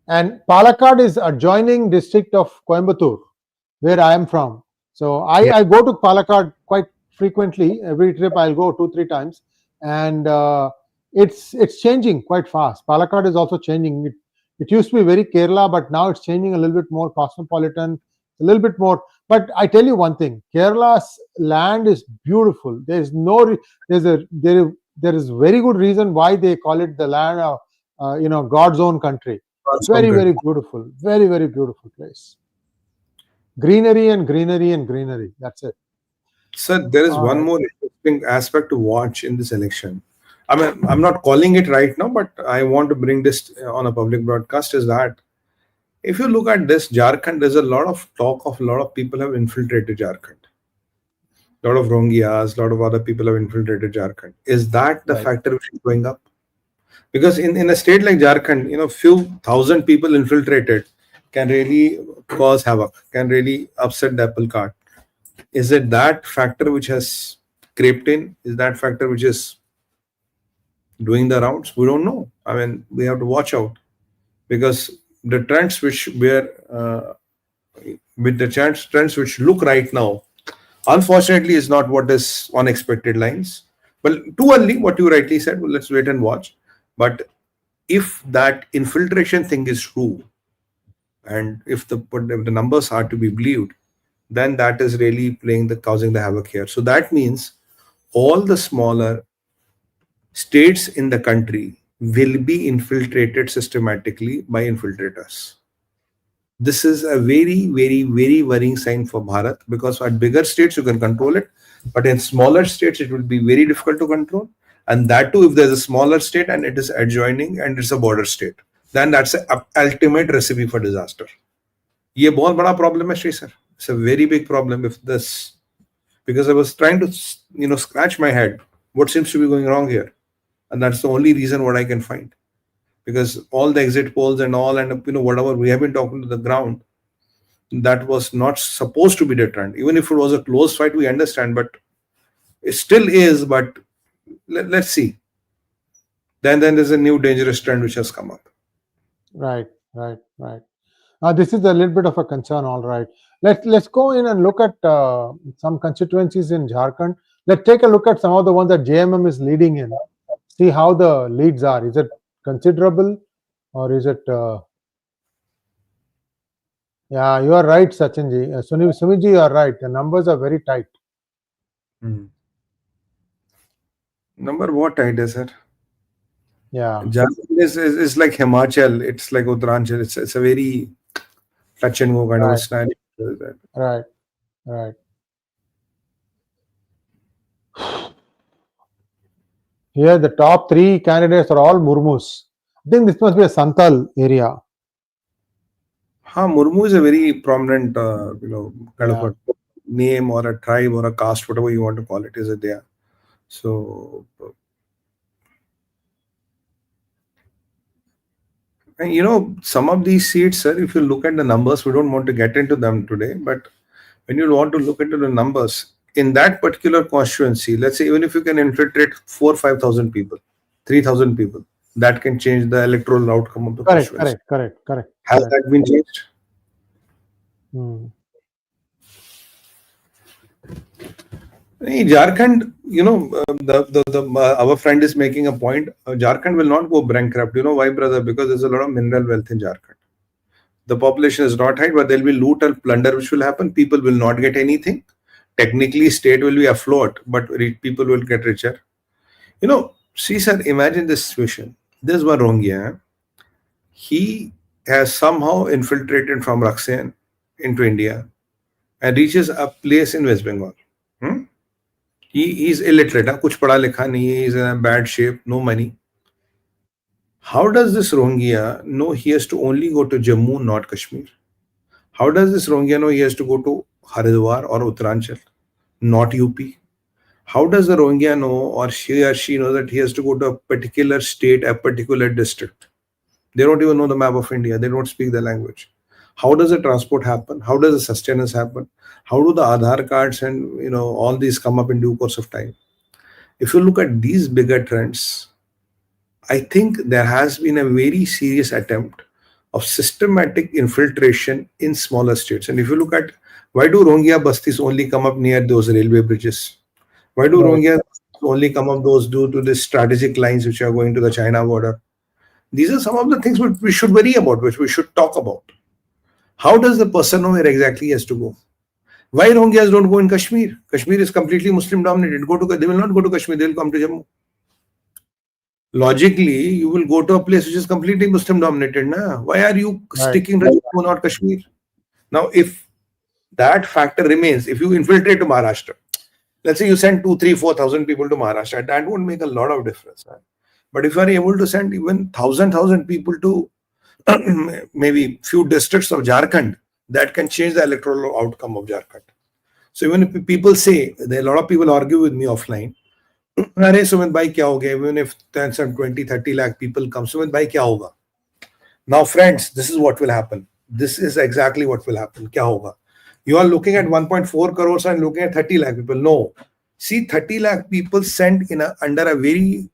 And Palakkad is adjoining district of Coimbatore, where I am from. So I go to Palakkad quite frequently. Every trip I'll go 2-3 times, and it's changing quite fast. Palakkad is also changing. It used to be very Kerala, but now it's changing a little bit more cosmopolitan, a little bit more. But I tell you one thing: Kerala's land is beautiful. There is very good reason why they call it the land of God's own country. Very, very beautiful. Very, very beautiful place. Greenery and greenery and greenery. That's it. Sir, there is one more interesting aspect to watch in this election. I mean, I'm not calling it right now, but I want to bring this on a public broadcast, is that if you look at this, Jharkhand, there's a lot of talk of a lot of people have infiltrated Jharkhand. A lot of Rongias, a lot of other people have infiltrated Jharkhand. Is that the factor which is going up? Because in a state like Jharkhand, few thousand people infiltrated can really cause havoc, can really upset the apple cart. Is it that factor which has crept in? Is that factor which is doing the rounds? We don't know. I mean, we have to watch out, because the trends which trends which look right now, unfortunately, is not what is on expected lines. Well, too early, what you rightly said. Well, let's wait and watch. But if that infiltration thing is true, and if the numbers are to be believed, then that is really causing the havoc here. So that means all the smaller states in the country will be infiltrated systematically by infiltrators. This is a very, very, very worrying sign for Bharat, because at bigger states you can control it, but in smaller states it will be very difficult to control. And that too, if there's a smaller state and it is adjoining and it's a border state, then that's an ultimate recipe for disaster. Ye bahut bada problem hai, Sree sir. It's a very big problem if this, because I was trying to scratch my head what seems to be going wrong here, and that's the only reason what I can find, because all the exit polls and all, and whatever we have been talking to the ground, that was not supposed to be the trend. Even if it was a close fight, we understand, but it still is. But let's see. Then there's a new dangerous trend which has come up. Right. This is a little bit of a concern, all right. Let's go in and look at some constituencies in Jharkhand. Let's take a look at some of the ones that JMM is leading in. See how the leads are. Is it considerable or is it? Yeah, you are right, Sachinji. Sumiji, you are right. The numbers are very tight. Number what tight is it? Yeah. Jharkhand is like Himachal. It's like Uttaranchal. It's a very touch and go kind of a style. Right. Right. Here, the top 3 candidates are all Murmus. I think this must be a Santal area. Murmu is a very prominent, kind of a name or a tribe or a caste, whatever you want to call it, is it there? So, and some of these seats, sir, if you look at the numbers, we don't want to get into them today, but when you want to look into the numbers, in that particular constituency, let's say even if you can infiltrate 4,000 or 5,000 people, 3,000 people, that can change the electoral outcome of the constituency. Correct. Has that been changed? Jharkhand, our friend is making a point. Jharkhand will not go bankrupt. You know why, brother? Because there's a lot of mineral wealth in Jharkhand. The population is not high, but there will be loot and plunder which will happen. People will not get anything. Technically, state will be afloat, but people will get richer. See, sir, imagine this situation. There's one Rongia. He has somehow infiltrated from Raksen into India and reaches a place in West Bengal. He is illiterate. Kuch pada likha nahi hai. He is in a bad shape. No money. How does this Rohingya know he has to only go to Jammu, not Kashmir? How does this Rohingya know he has to go to Haridwar or Uttaranchal, not UP? How does the Rohingya know, or she know that he has to go to a particular state, a particular district? They don't even know the map of India. They don't speak the language. How does the transport happen? How does the sustenance happen? How do the Aadhaar cards and all these come up in due course of time? If you look at these bigger trends, I think there has been a very serious attempt of systematic infiltration in smaller states. And if you look at why do Rohingya bastis only come up near those railway bridges? Why do Rohingya only come up those due to the strategic lines which are going to the China border? These are some of the things which we should worry about, which we should talk about. How does the person know where exactly he has to go? Why Rohingyas don't go in Kashmir? Kashmir is completely Muslim dominated. They will not go to Kashmir, they will come to Jammu. Logically, you will go to a place which is completely Muslim dominated. Why are you sticking to Jammu, not Kashmir? Now, if that factor remains, if you infiltrate to Maharashtra, let's say you send 2,000, 3,000, 4,000 people to Maharashtra, that won't make a lot of difference. But if you are able to send even 1,000 people to maybe few districts of Jharkhand, that can change the electoral outcome of Jharkhand. So even if people say, there are a lot of people argue with me offline, Arey Sumit bhai kya ho gaya? Even if 10, 20, 30 lakh people come, Sumit bhai kya hoga? Now friends, this is what will happen. This is exactly what will happen. Kya hoga? You are looking at 1.4 crores and looking at 30 lakh people. No. See, 30 lakh people sent under a very,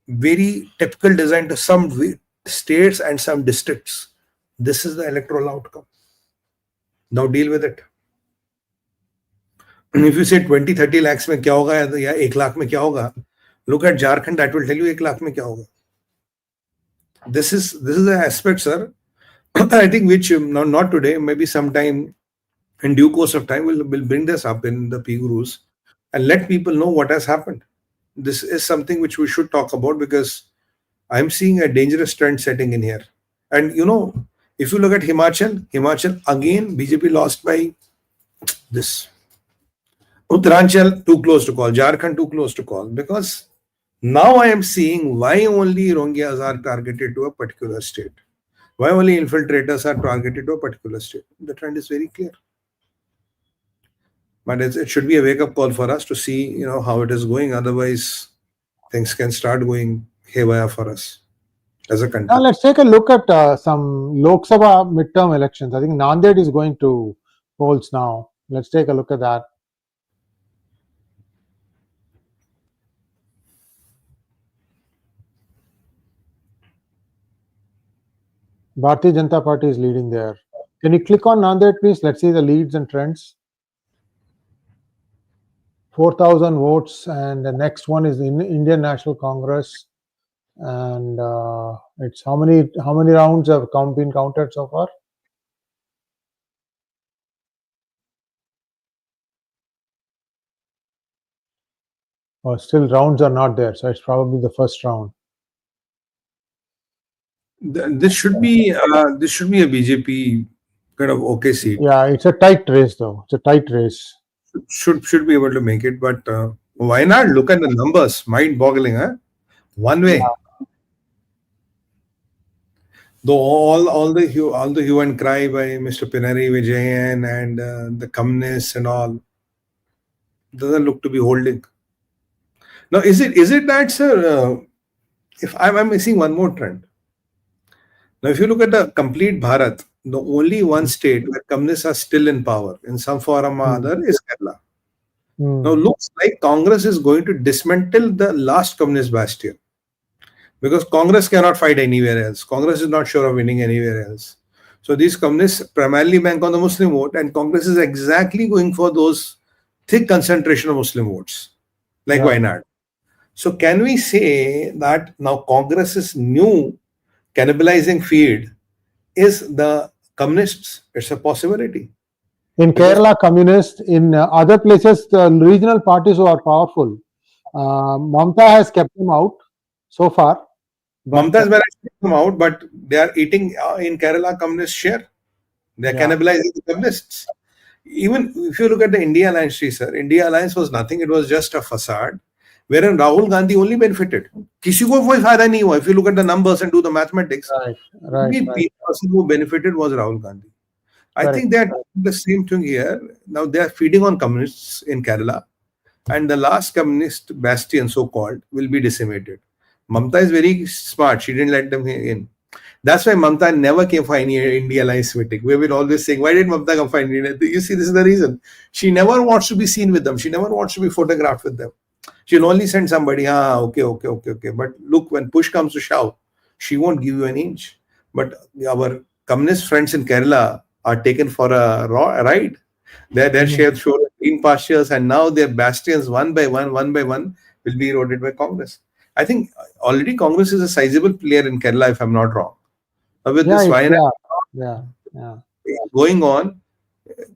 very typical design to some states and some districts. This is the electoral outcome. Now deal with it. And if you say 20, 30 lakhs mein kya hoga ya 1 lakh mein kya hoga, look at Jharkhand, that will tell you 1 lakh mein kya hoga. This is an aspect, sir, I think which not today, maybe sometime in due course of time we'll bring this up in the PGurus and let people know what has happened. This is something which we should talk about because I'm seeing a dangerous trend setting in here. And if you look at Himachal again, BJP lost by this. Uttaranchal, too close to call. Jharkhand, too close to call. Because now I am seeing why only Rohingyas are targeted to a particular state. Why only infiltrators are targeted to a particular state. The trend is very clear. But it should be a wake-up call for us to see, how it is going. Otherwise, things can start going haywire for us as a country. Now let's take a look at some Lok Sabha midterm elections. I think Nanded is going to polls now. Let's take a look at that. Bharatiya Janata Party is leading there. Can you click on Nanded, please? Let's see the leads and trends. 4,000 votes, and the next one is the Indian National Congress, and it's how many rounds have been counted so far? Oh, still rounds are not there, so it's probably the first round. This should be a BJP kind of okay seat. Yeah, it's a tight race though. It's a tight race. Should be able to make it, but why not? Look at the numbers, mind-boggling, huh? One way. Yeah. Though all the hue and cry by Mr. Pinarayi Vijayan and the communists and all doesn't look to be holding. Now, is it that, sir? If I'm missing one more trend. Now, if you look at the complete Bharat, the only one state where communists are still in power in some form or other is Kerala. Now, looks like Congress is going to dismantle the last communist bastion, because Congress cannot fight anywhere else. Congress is not sure of winning anywhere else. So these communists primarily bank on the Muslim vote, and Congress is exactly going for those thick concentration of Muslim votes, like Wayanad. So can we say that now Congress's new cannibalizing field is the communists? It's a possibility. In Kerala, communists. In other places, the regional parties who are powerful, Mamata has kept them out so far. Mamata has managed to keep them out, but they are eating in Kerala communist share. They are cannibalizing the communists. Even if you look at the India Alliance, sir, India Alliance was nothing. It was just a facade, wherein Rahul Gandhi only benefited. किसी को कोई फायदा नहीं हुआ. If you look at the numbers and do the mathematics, the person who benefited was Rahul Gandhi. I think they are doing the same thing here. Now they are feeding on communists in Kerala, and the last communist bastion, so-called, will be decimated. Mamata is very smart. She didn't let them in. That's why Mamata never came for any India Alliance meeting. We will always saying, why did Mamata come for India? You see, this is the reason. She never wants to be seen with them. She never wants to be photographed with them. She'll only send somebody, okay. But look, when push comes to shove, she won't give you an inch. But our communist friends in Kerala are taken for a ride. Their shares show green pastures, and now their bastions one by one will be eroded by Congress. I think already Congress is a sizable player in Kerala, if I'm not wrong. With this going on,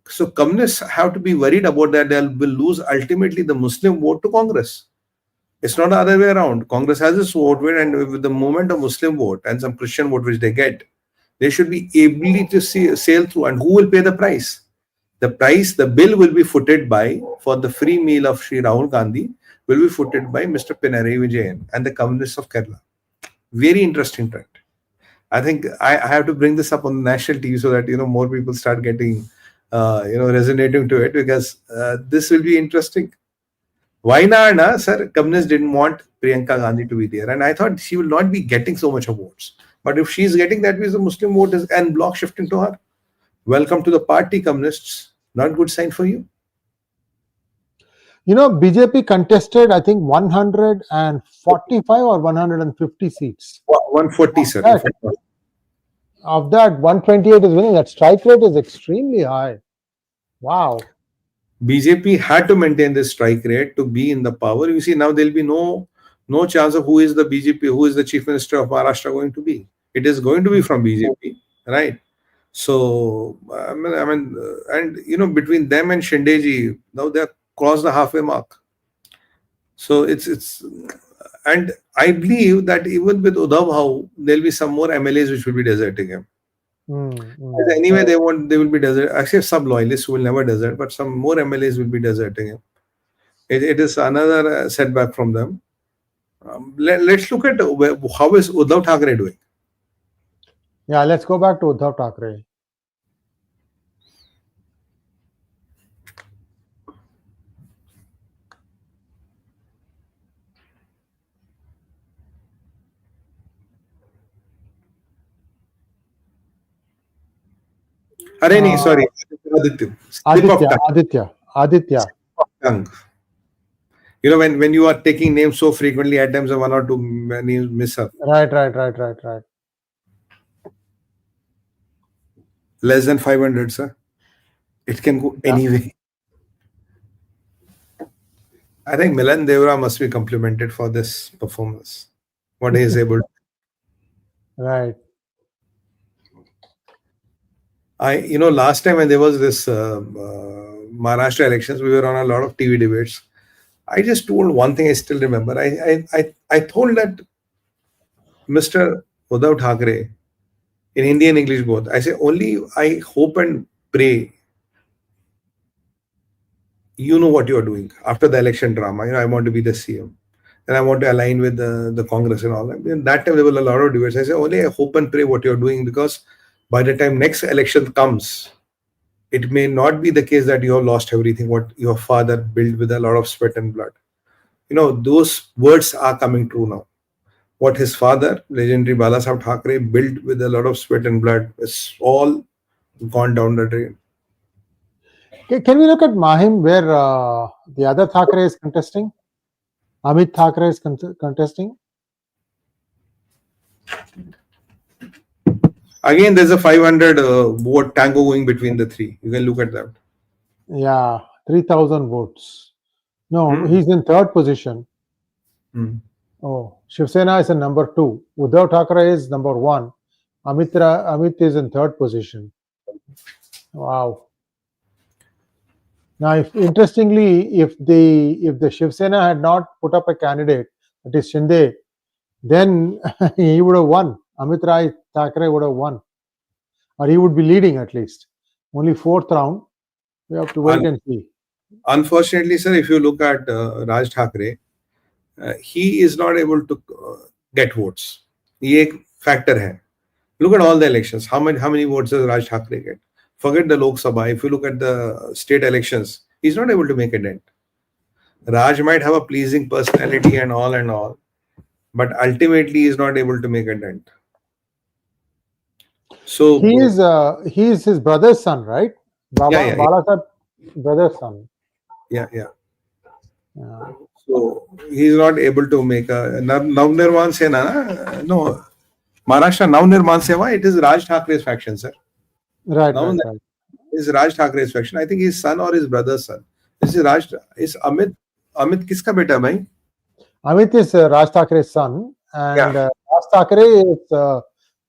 so communists have to be worried about that. They will lose ultimately the Muslim vote to Congress. It's not the other way around. Congress has its vote, and with the movement of Muslim vote and some Christian vote which they get, they should be able to sail through. And who will pay the price? The bill will be footed by, for the free meal of Sri Rahul Gandhi, will be footed by Mr. Pinarayi Vijayan and the communists of Kerala. Very interesting trend. I think I have to bring this up on the national TV so that more people start getting resonating to it, because this will be interesting. Why not, sir? Communists didn't want Priyanka Gandhi to be there, and I thought she will not be getting so much of votes. But if she is getting, that means the Muslim vote is and block shifting to her. Welcome to the party, communists. Not good sign for you. BJP contested, I think, 145 or 150 seats. 140, sir. Of that, 128 is winning. That strike rate is extremely high. Wow. BJP had to maintain this strike rate to be in the power. You see, now there will be no chance of who is the BJP, who is the Chief Minister of Maharashtra going to be. It is going to be from BJP, right? So, I mean, and between them and Shinde-ji, now they have crossed the halfway mark. So it's and I believe that even with 𝗤𝗏, there will be some more MLAs which will be deserting him. Anyway, they will be desert. Actually, some loyalists who will never desert, but some more MLAs will be deserting him. It is another setback from them. Let's look at how is Uddhav Thackeray doing. Yeah, let's go back to Uddhav Thackeray. Sorry. Aditya. When you are taking names so frequently, at times one or two names miss up. Right. Less than 500, sir. It can go anyway. I think Milan Devra must be complimented for this performance. What he is able to. Right. Last time when there was this Maharashtra elections, we were on a lot of TV debates. I just told one thing I still remember. I told that Mr. Uddhav Thackeray, in Hindi and English both, I say only I hope and pray you know what you are doing after the election drama. I want to be the CM and I want to align with the Congress and all that. In that time, there were a lot of debates. I say only I hope and pray what you're doing, because by the time next election comes, it may not be the case that you have lost everything what your father built with a lot of sweat and blood. Those words are coming true now. What his father, legendary Balasaheb Thackeray, built with a lot of sweat and blood is all gone down the drain. Can we look at Mahim, where the other Thackeray is contesting? Amit Thackeray is contesting. Again, there's a 500 vote tango going between the three. You can look at that. Yeah, 3,000 votes. No, he's in third position. Oh, Shiv Sena is in number 2. Uddhav Thackeray is number 1. Amit is in third position. Wow. Now, interestingly, if the Shiv Sena had not put up a candidate, that is Shinde, then he would have won. Amit Rai Thackeray would have won, or he would be leading at least. Only fourth round. We have to wait and see. Unfortunately, sir, if you look at Raj Thackeray, he is not able to get votes. ये एक factor है. Look at all the elections. How many votes does Raj Thackeray get? Forget the Lok Sabha. If you look at the state elections, he's not able to make a dent. Raj might have a pleasing personality and all, but ultimately he's not able to make a dent. So he is his brother's son, right? Balasaheb's brother's son. Yeah. So he's not able to make a Navnirman Sena. No, Maharashtra Navnirman Seva. It is Raj Thackeray's faction, sir. Right. Is Raj Thackeray's faction. I think his son or his brother's son. This is Raj. Is Amit kiska beta, bhai? Amit is Raj Thackeray's son, and Raj Thackeray is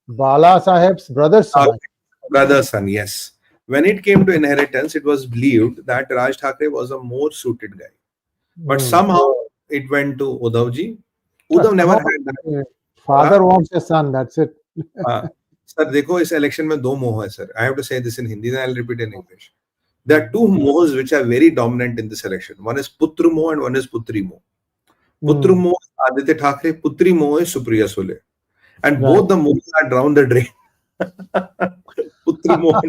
Balasaheb's brother's son. Brother's son, yes. When it came to inheritance, it was believed that Raj Thackeray was a more suited guy. But somehow it went to Uddhavji. Uddhav never had that. Father wants a son, that's it. Sir, देखो इस election में दो मोह है, sir. I have to say this in Hindi, then I'll repeat in English. There are two mohs which are very dominant in this election. One is Putra moh and one is Putri moh. Putra moh is Aditya Thackeray, Putri moh is Supriya Sule. And both the mohs are down the drain. Putri moh.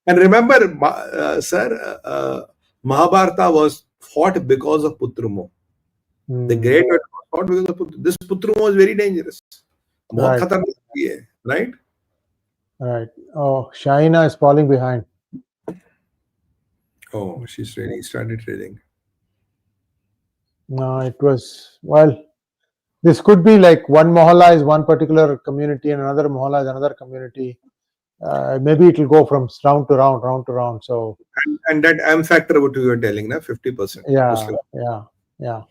And remember, sir, Mahabharata was fought because of Putra moh. The great was fought because of Putra. This Putra moh is very dangerous. Right. Right? Right. Oh, Shaina is falling behind. Oh, she's really started trading. No, it was, well, this could be like one mohalla is one particular community and another mohalla is another community. Maybe it will go from round to round. So and that M factor, what you were telling, na 50%. Yeah.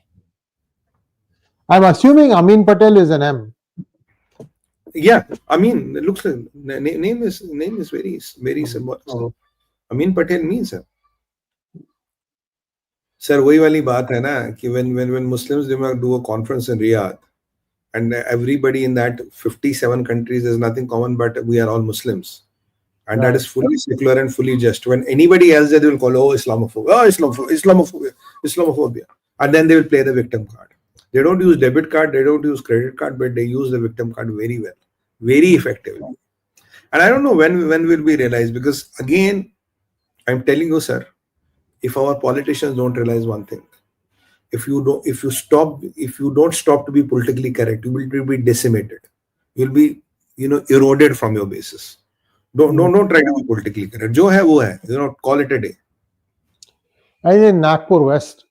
I'm assuming Amin Patel is an M. Yeah, Amin, it looks like name is very symbolic. Oh. Amin Patel means sir, वही वाली बात है ना कि when Muslims do a conference in Riyadh and everybody in that 57 countries, there's nothing common but we are all Muslims, and that is fully secular and fully just. When anybody else, they will call Islamophobia, and then they will play the victim card. They don't use debit card, they don't use credit card, but they use the victim card very well, very effectively. And I don't know when will we realize, because again, I'm telling you, sir, if our politicians don't realize one thing, if you don't stop to be politically correct, you will be decimated. You'll be, eroded from your basis. Don't try to be politically correct. Jo hai wo hai. Call it a day. I in Nagpur West.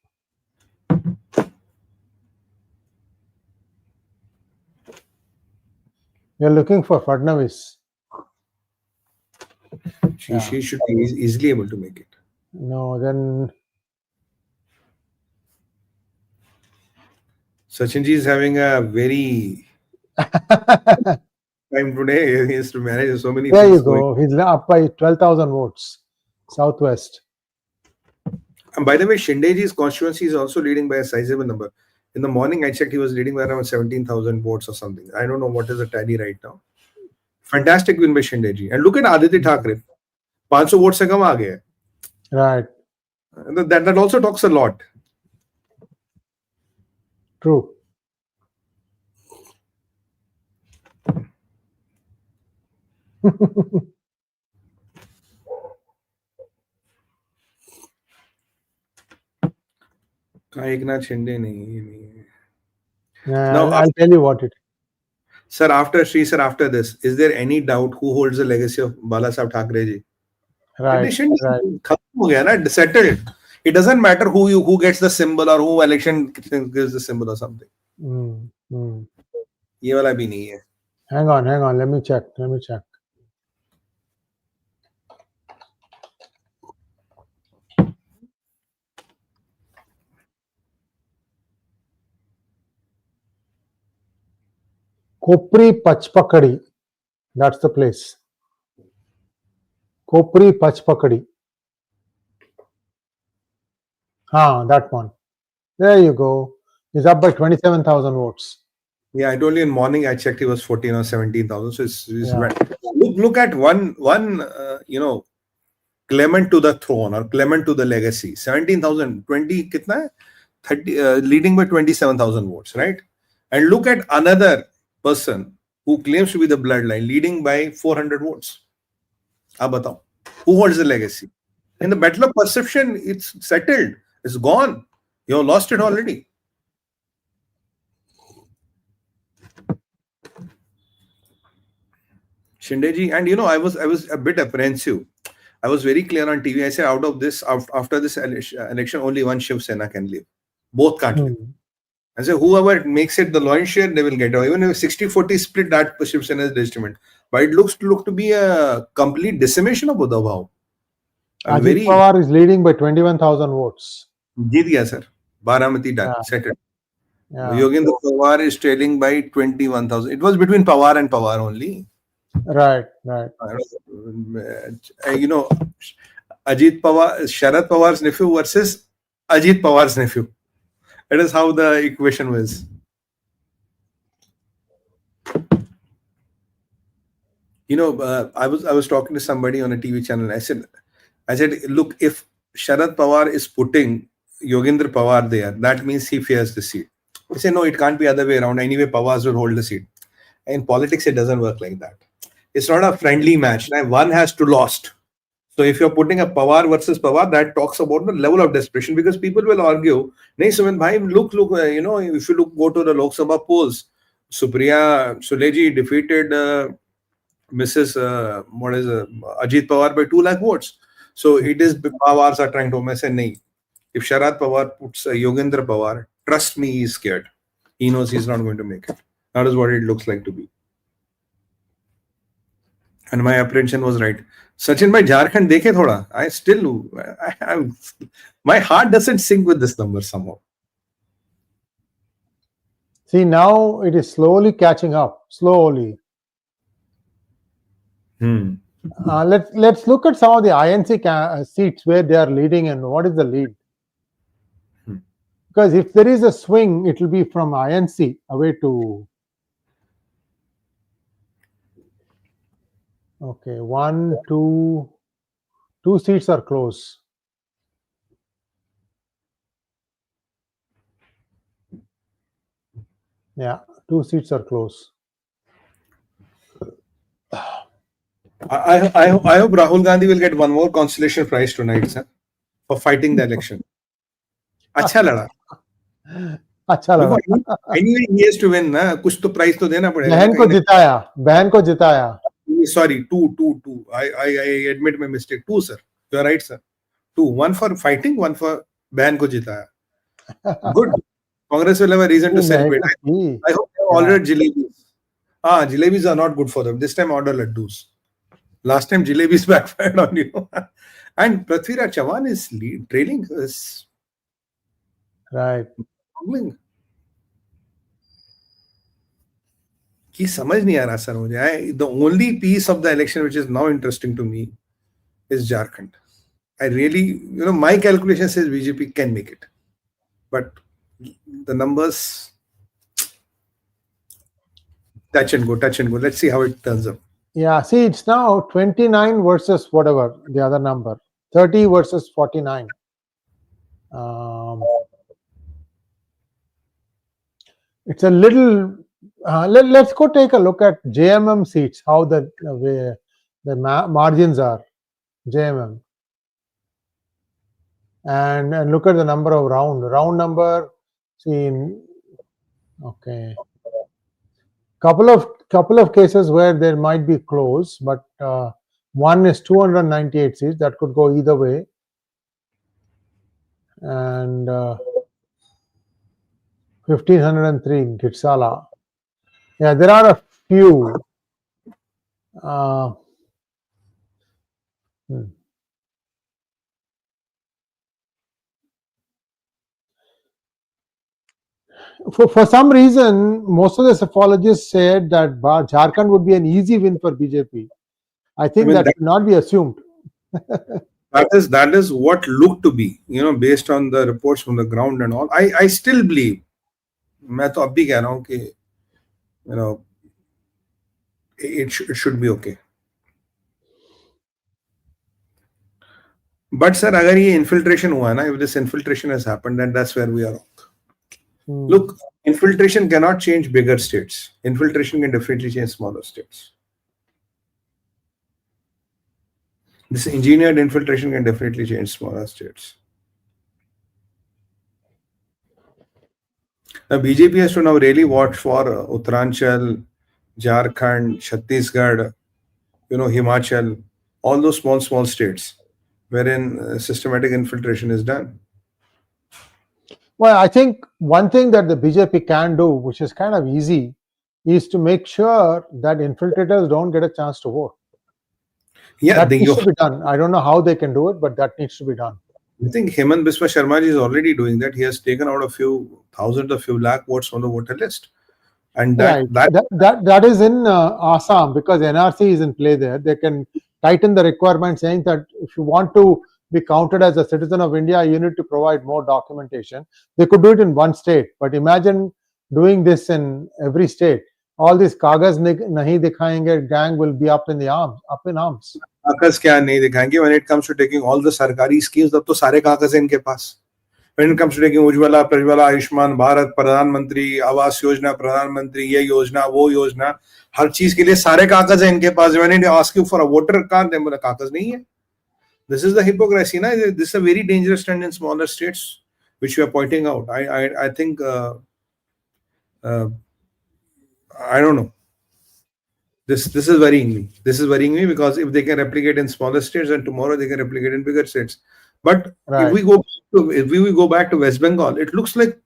You're looking for Fadnavis. She should be easily able to make it. No, then Sachin ji is having a very time today. He has to manage so many there things. you go. He's up by 12,000 votes. Southwest. And by the way, Shindeji's constituency is also leading by a sizable number. In the morning, I checked, he was leading by around 17,000 votes or something. I don't know what is the tally right now. Fantastic win by Shindeji. And look at Aditya Thackeray. 500 votes se kam aa gaya. Right. That also talks a lot. True. Eknath Shinde nahi. Now, I'll tell you what it. Sir, after this, is there any doubt who holds the legacy of Balasaheb Thackeray ji? Right. Settled. It doesn't matter who gets the symbol or who election gives the symbol or something. Ye wala bhi nahi hai. Hang on. Let me check. 𝗣𝗚𝘅 that's the place. 𝗣𝗚𝘅. That one. There you go. He's up by 27,000 votes. Yeah, I told you in morning I checked he was 14 or 17,000. So it's look at one claimant to the throne or claimant to the legacy. 17,000, 20 kitna hai? 30 leading by 27,000 votes, right? And look at another person who claims to be the bloodline leading by 400 votes. Ab batao. Who holds the legacy? In the battle of perception, it's settled. It's gone. You have lost it already. Shindeji, and I was a bit apprehensive. I was very clear on TV. I said out of this, after this election, only one Shiv Sena can live. Both can't live. I said whoever makes it the lion's share, they will get. Or even if 60-40 split, that Shiv Sena is legitimate. But it looks to be a complete decimation of Buddha Bhav. Ajit Pawar is leading by 21,000 votes. Jeet gaya, sir. Baramati done. Settled. Yogendra Pawar is trailing by 21,000. It was between Pawar and Pawar only. Right. Ajit Pawar, Sharad Pawar's nephew versus Ajit Pawar's nephew. That is how the equation was. I was talking to somebody on a TV channel. I said, look, if Sharad Pawar is putting Yogendra Pawar there, that means he fears the seat. He said, no, it can't be other way around. Anyway, Pawars will hold the seat. In politics, it doesn't work like that. It's not a friendly match. One has to lost. So if you're putting a Pawar versus Pawar, that talks about the level of desperation, because people will argue, nahi Suman bhai, look, if you go to the Lok Sabha polls, Supriya Suleji defeated Mrs. Ajit Pawar by 2 lakh votes. So it is Pawars are trying to say, nahi. If Sharad Pawar puts Yogendra Pawar, trust me, he's scared. He knows he's not going to make it. That is what it looks like to be. And my apprehension was right. Sachin bhai, Jharkhand dekhe thoda. My heart doesn't sync with this number somehow. See, now it is slowly catching up. Slowly. Let's look at some of the INC seats where they are leading and what is the lead. Because if there is a swing, it will be from INC away to... Okay, 1, 2 seats are close. Yeah, 2 seats are close. I hope Rahul Gandhi will get one more consolation prize tonight, sir, for fighting the election. अच्छा लड़ा. Anyway, he has to win, ना. कुछ तो prize तो देना पड़ेगा. बहन को जिताया. Sorry, two. I admit my mistake. 2, sir. You are right, sir. 2. 1 for fighting, 1 for बहन को जिताया. Good. Congress will have a reason to celebrate. I hope they have ordered jalebis. Jalebis are not good for them. This time order laddus. Last time Jalebis backfired on you. And 𝗣𝗚𝘅 Chauhan is trailing. Is Right. कि समझ नहीं आ रहा sir मुझे. The only piece of the election which is now interesting to me is Jharkhand. I really, my calculation says BJP can make it, but the numbers touch and go. Let's see how it turns up. Yeah, see, it's now 29 versus whatever the other number, 30 versus 49. It's a little. Let's go take a look at JMM seats. How the margins are, JMM, and look at the number of round number. See, okay. Couple of cases where there might be close, but one is 298 seats that could go either way, and 1503 𝗤𝙧𝙤𝙪. Yeah, there are a few. For some reason, most of the psephologists said that Jharkhand would be an easy win for BJP. I think that should not be assumed. That is what looked to be, based on the reports from the ground and all. I still believe. मैं तो अब भी कह रहा हूँ कि it should be okay. But sir, अगर ये infiltration हुआ है ना, if this infiltration has happened, then that's where we are wrong. Look, infiltration cannot change bigger states. Infiltration can definitely change smaller states. This engineered infiltration can definitely change smaller states. Now, BJP has to now really watch for Uttaranchal, Jharkhand, Chhattisgarh, Himachal, all those small states wherein systematic infiltration is done. Well, I think one thing that the BJP can do, which is kind of easy, is to make sure that infiltrators don't get a chance to vote. Yeah, that needs to be done. I don't know how they can do it, but that needs to be done. I think Hemant Biswa Sharma ji is already doing that. He has taken out a few lakh votes from the voter list. And that is in Assam, because NRC is in play there. They can tighten the requirement, saying that if you want to be counted as a citizen of India, you need to provide more documentation. They could do it in one state, but imagine doing this in every state. All these kagas nahi dikhayenge gang will be up in arms. Kagas kya nahi dikhayenge? When it comes to taking all the sarkari schemes, tab to sare kagas hain inke paas. When it comes to taking Ujjwala, Prajwala, Ayushman Bharat, Pradhan Mantri, Awas Yojana, Pradhan Mantri, ye Yojana, wo Yojana, har cheez ke liye sare kagas hain inke paas. When they ask you for a voter card, they bola kagas nahi hai. This is the hypocrisy. This is a very dangerous trend in smaller states, which we are pointing out. I think, I don't know. This is worrying me. This is worrying me because if they can replicate in smaller states, then tomorrow they can replicate in bigger states. But if we go back to West Bengal, it looks like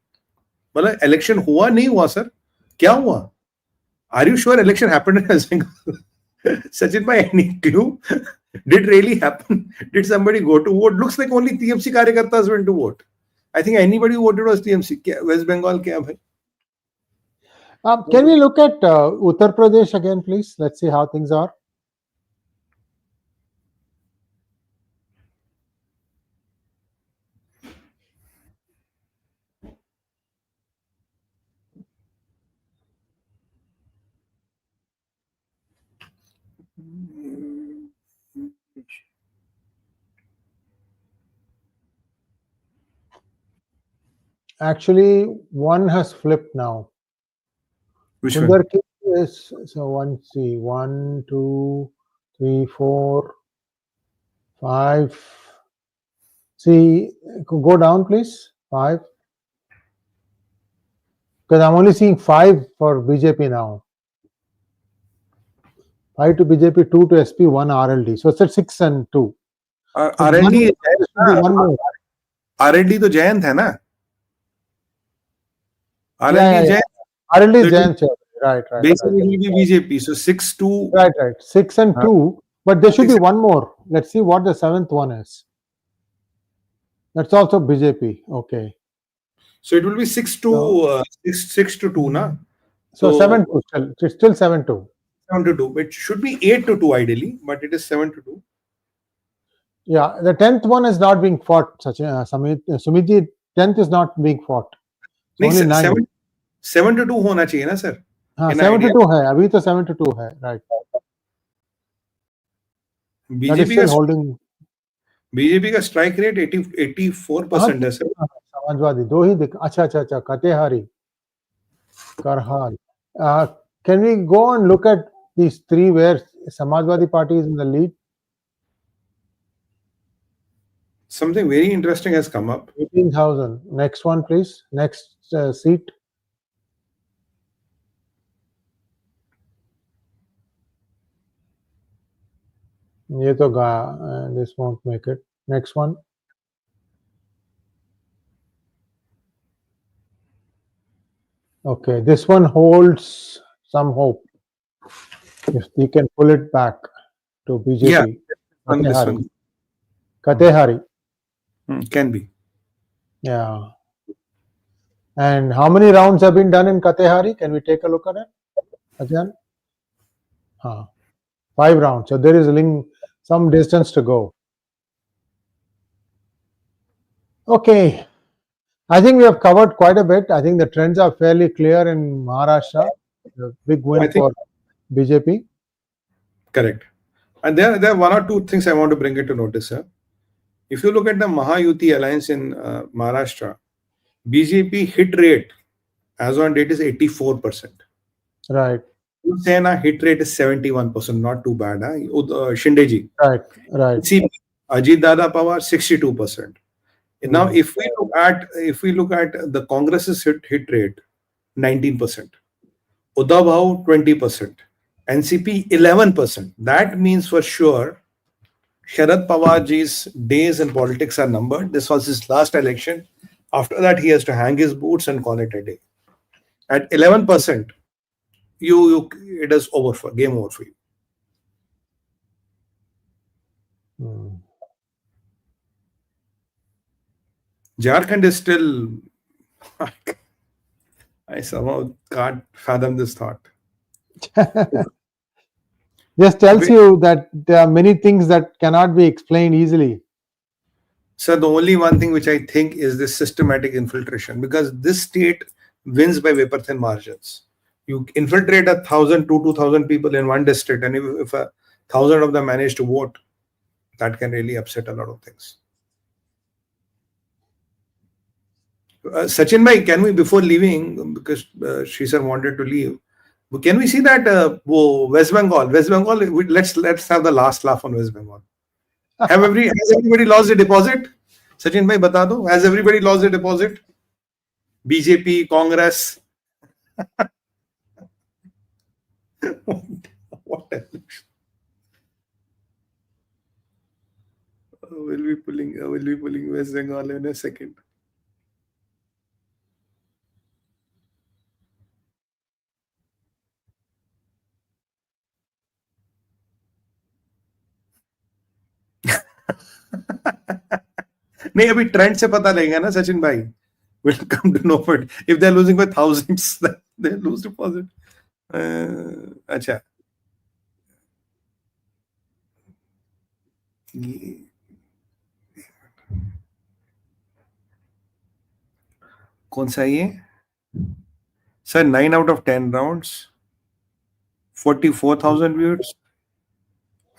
election hua nahi hua, sir. Kya hua? Are you sure election happened in West Bengal? Sachin bhai, any clue? Did it really happen? Did somebody go to vote? Looks like only TMC karyakartas went to vote. I think anybody who voted was TMC. West Bengal kya bhai? Can we look at Uttar Pradesh again, please? Let's see how things are. Actually, one has flipped now. Which one? Is, so 1, 2, 3, 4, 5. See, go down, please. 5. Because I'm only seeing 5 for BJP now. 5 to BJP, 2 to SP, 1 RLD. So it's at 6 and 2. RLD तो जयंत है ना? RLD is Jayant. Right. Basically, it will be BJP. So 6-2. Right. 6 and 2. But there should be one more. Let's see what the 7th one is. That's also BJP. Okay. So it will be 6 to 2, na? So 7-2 still. It's still 7-2. 7-2. It should be 8-2 ideally, but it is 7-2. Yeah, the 10th one is not being fought. Sumiti, 10th is not being fought. Only 7-2 होना चाहिए ना sir? 7-2 है. अभी तो 7-2 है. Right. That is still holding. BJP का strike rate 84% है sir. Samajwadi दो ही अच्छा कतेहारी Karhal. Can we go and look at these three where Samajwadi Party is in the lead? Something very interesting has come up. 18,000. Next one, please. Next seat. ये तो this won't make it. Next one. Okay, this one holds some hope. If we can pull it back to BJP. Yeah, this one. Katehari. Can be. Yeah. And how many rounds have been done in Katehari? Can we take a look at it again? 5 rounds. So there is some distance to go. Okay. I think we have covered quite a bit. I think the trends are fairly clear in Maharashtra. A big win for BJP. Correct. And there are one or two things I want to bring into notice, sir. If you look at the Mahayuti alliance in Maharashtra, BJP hit rate as on date is 84%. Right. Sena hit rate is 71%, not too bad. Shindeji. Right. Ajit Dada Pawar 62%. Now, if we look at the Congress's hit rate, 19%, Udhav 20%, NCP 11%. That means for sure, Sharad Pawarji's days in politics are numbered. This was his last election. After that, he has to hang his boots and call it a day. At 11%, it is over game over for you. Jharkhand is still. I somehow can't fathom this thought. Just tells you that there are many things that cannot be explained easily. Sir, the only one thing which I think is this systematic infiltration, because this state wins by paper-thin margins. You infiltrate 1,000 to 2,000 people in one district, and if 1,000 of them manage to vote, that can really upset a lot of things. Sachin bhai, can we, before leaving, because Sree sir wanted to leave, can we see that West Bengal? Let's have the last laugh on West Bengal. Has everybody lost their deposit? Sachin bhai, bata do. Has everybody lost their deposit? BJP, Congress. What election? We'll be pulling West Bengal in a second. नहीं अभी trend से पता लगेगा ना सचिन भाई. Will come to know it. If they're losing by thousands, then they lose deposit. अच्छा. कौन सा ये? Sir, 9 out of 10 rounds, 44,000 views.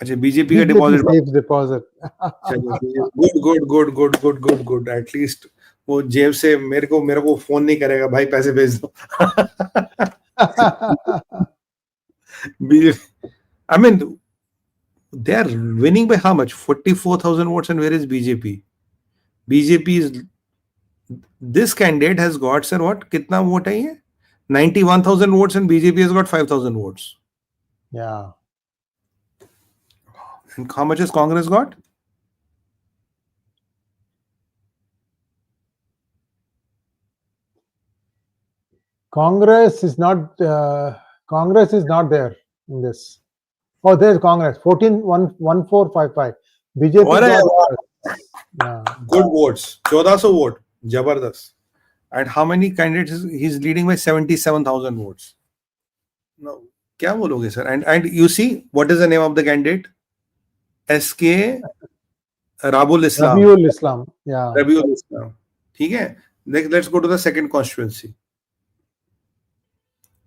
अच्छा बीजेपी का डिपॉजिट गुड एट लीस्ट वो जेब से मेरे को फोन नहीं करेगा भाई पैसे भेज दो. I mean they are winning by how much? 44,000 votes. And where is BJP? This candidate has got, sir, what? Kitna vote hai ye? 91,000 votes, and BJP has got 5,000 votes. Yeah. And how much has Congress got? Congress is not there in this. Oh, there's Congress. 14,1455. BJP got, good votes. 1400 vote. Jabardast. And how many candidates he's leading by? 77,000 votes. No, क्या बोलोगे sir? And you see, what is the name of the candidate? 𝗣𝗚𝘂𝗍𝙗𝘆 Islam. Rabiul Islam. Yeah. Rabiul Islam. ठीक है? Let's go to the second constituency.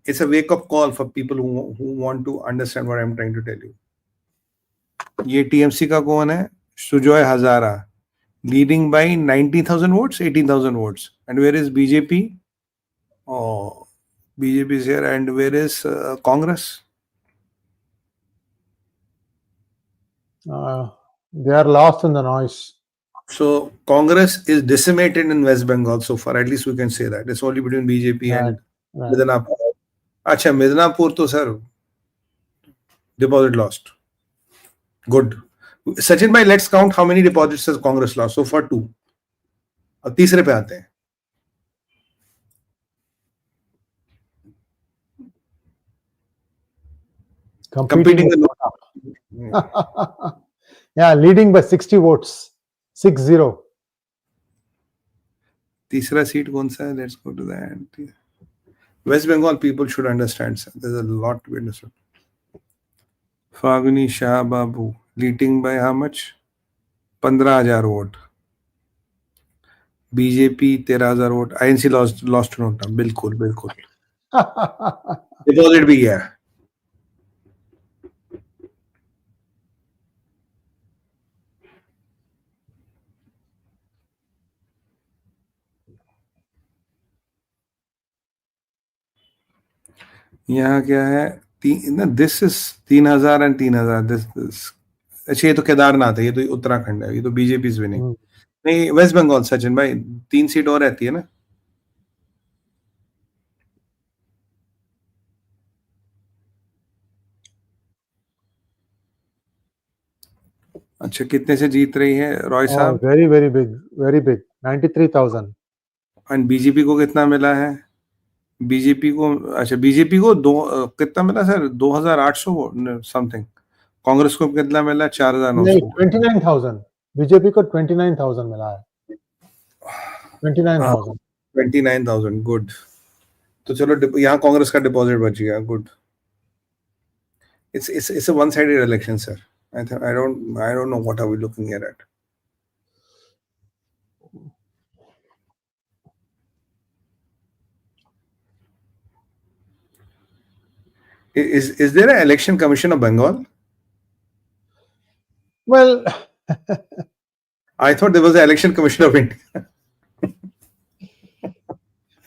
It's a wake-up call for people who want to understand what I'm trying to tell you. ये TMC का कौन है? 𝙒𝙗𝙗 𝗤𝙗𝙗, leading by 90,000 votes, 18,000 votes. And where is BJP? Oh, BJP is here. And where is Congress? They are lost in the noise. So Congress is decimated in West Bengal so far. At least we can say that. It's only between BJP and Midnapur. Acha, Midnapur to sir, deposit lost. Good. Sachin bhai, let's count how many deposits has Congress lost. So far 2. अब तीसरे पे आते हैं. Competing with yeah, leading by 60 votes. 6-0. तीसरा seat कौन सा है? Let's go to that. West Bengal people should understand, sir. There's a lot to be understood. Faguni Shah Babu leading by how much? 15,000 vote. BJP 13,000 vote. INC lost to Nota. बिल्कुल बिल्कुल. Deposit भी गया. यहाँ क्या है? This is 3,000 and 3,000. This अच्छा, ये तो केदारनाथ है, ये तो उत्तराखंड है, ये तो बीजेपी इज विनिंग. नहीं, वेस्ट बंगाल सचिन भाई 3 सीट और रहती है ना. अच्छा, कितने से जीत रही है रॉय साहब? Very very big 93,000. And BJP को कितना मिला है? बीजेपी को कितना मिला सर? 2,800 समथिंग. कांग्रेस को कितना मिला? 4,900. 29,000. बीजेपी को 29,000 मिला है. 29,000. 29,000. गुड. तो चलो यहाँ कांग्रेस का डिपॉजिट बच गया. Good. It's a one-sided election, sir. I don't know what are we looking here at. Is there an election commission of Bengal? Well, I thought there was an election commission of India.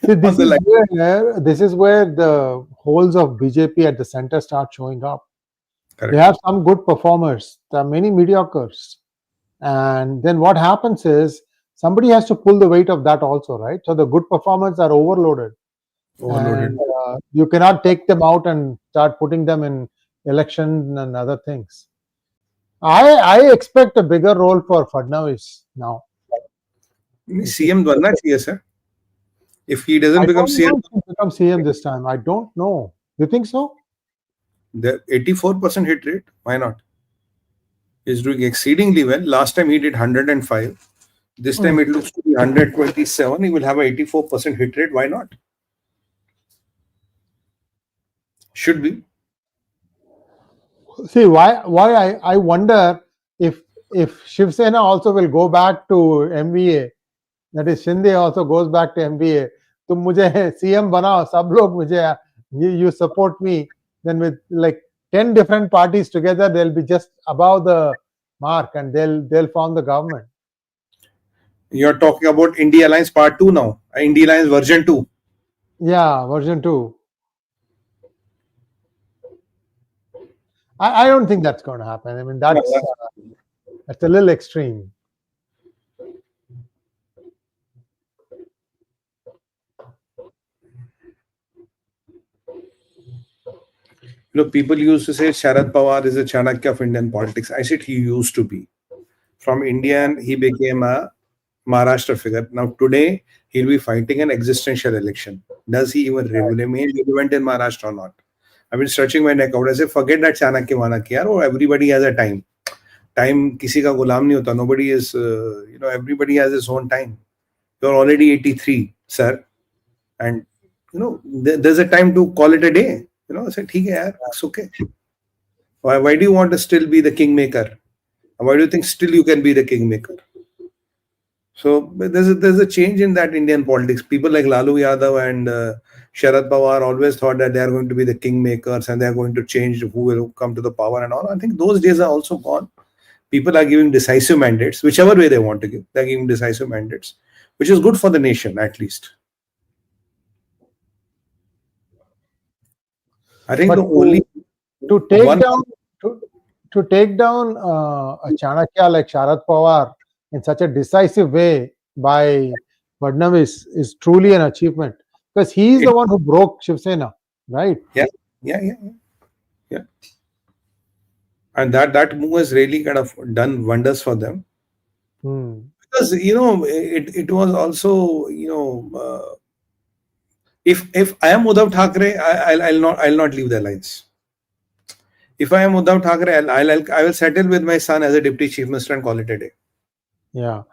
This is where the holes of BJP at the center start showing up. Correct. They have some good performers. There are many mediocres. And then what happens is somebody has to pull the weight of that also, right? So the good performers are overloaded. And you cannot take them out and start putting them in election and other things. I expect a bigger role for Fadnavis now. CM बनना चाहिए, sir. If he doesn't become CM this time, I don't know. You think so? The 84% hit rate, why not? He's doing exceedingly well. Last time he did 105. This time it looks to be 127. He will have an 84% hit rate. Why not? Should be. See, why I wonder if Shiv Sena also will go back to MVA. That is, Shinde also goes back to MVA. तुम मुझे CM बनाओ, सब लोग मुझे, you support me. Then with like 10 different parties together, they'll be just above the mark and they'll form the government. You're talking about India Alliance Part 2 now. India Alliance version 2. Yeah, version 2. I don't think that's going to happen. I mean, that's a little extreme. Look, people used to say Sharad Pawar is a Chanakya of Indian politics. I said he used to be. From Indian, he became a Maharashtra figure. Now today, he'll be fighting an existential election. Does he even remain relevant in Maharashtra or not? I've been stretching my neck out. I say, forget that Chanakya Manakya. Oh, everybody has a time. Time किसी का गुलाम नहीं होता. Nobody is, everybody has his own time. You're already 83, sir. And, there's a time to call it a day. I said, ठीक है यार, it's okay. Why do you want to still be the kingmaker? Why do you think still you can be the kingmaker? So there's a change in that Indian politics. People like Lalu Yadav and Sharad Pawar always thought that they are going to be the kingmakers and they are going to change who will come to the power and all. I think those days are also gone. People are giving decisive mandates, whichever way they want to give. They're giving decisive mandates, which is good for the nation, at least. I think to take down a Chanakya like Sharad Pawar in such a decisive way by Fadnavis is truly an achievement, because he is the one who broke Shiv Sena, right? Yeah. And that move has really kind of done wonders for them. Because it was also if I am Uddhav Thackeray, I'll not leave the alliance. If I am Uddhav Thackeray, I will settle with my son as a deputy chief minister and call it a day. Yeah,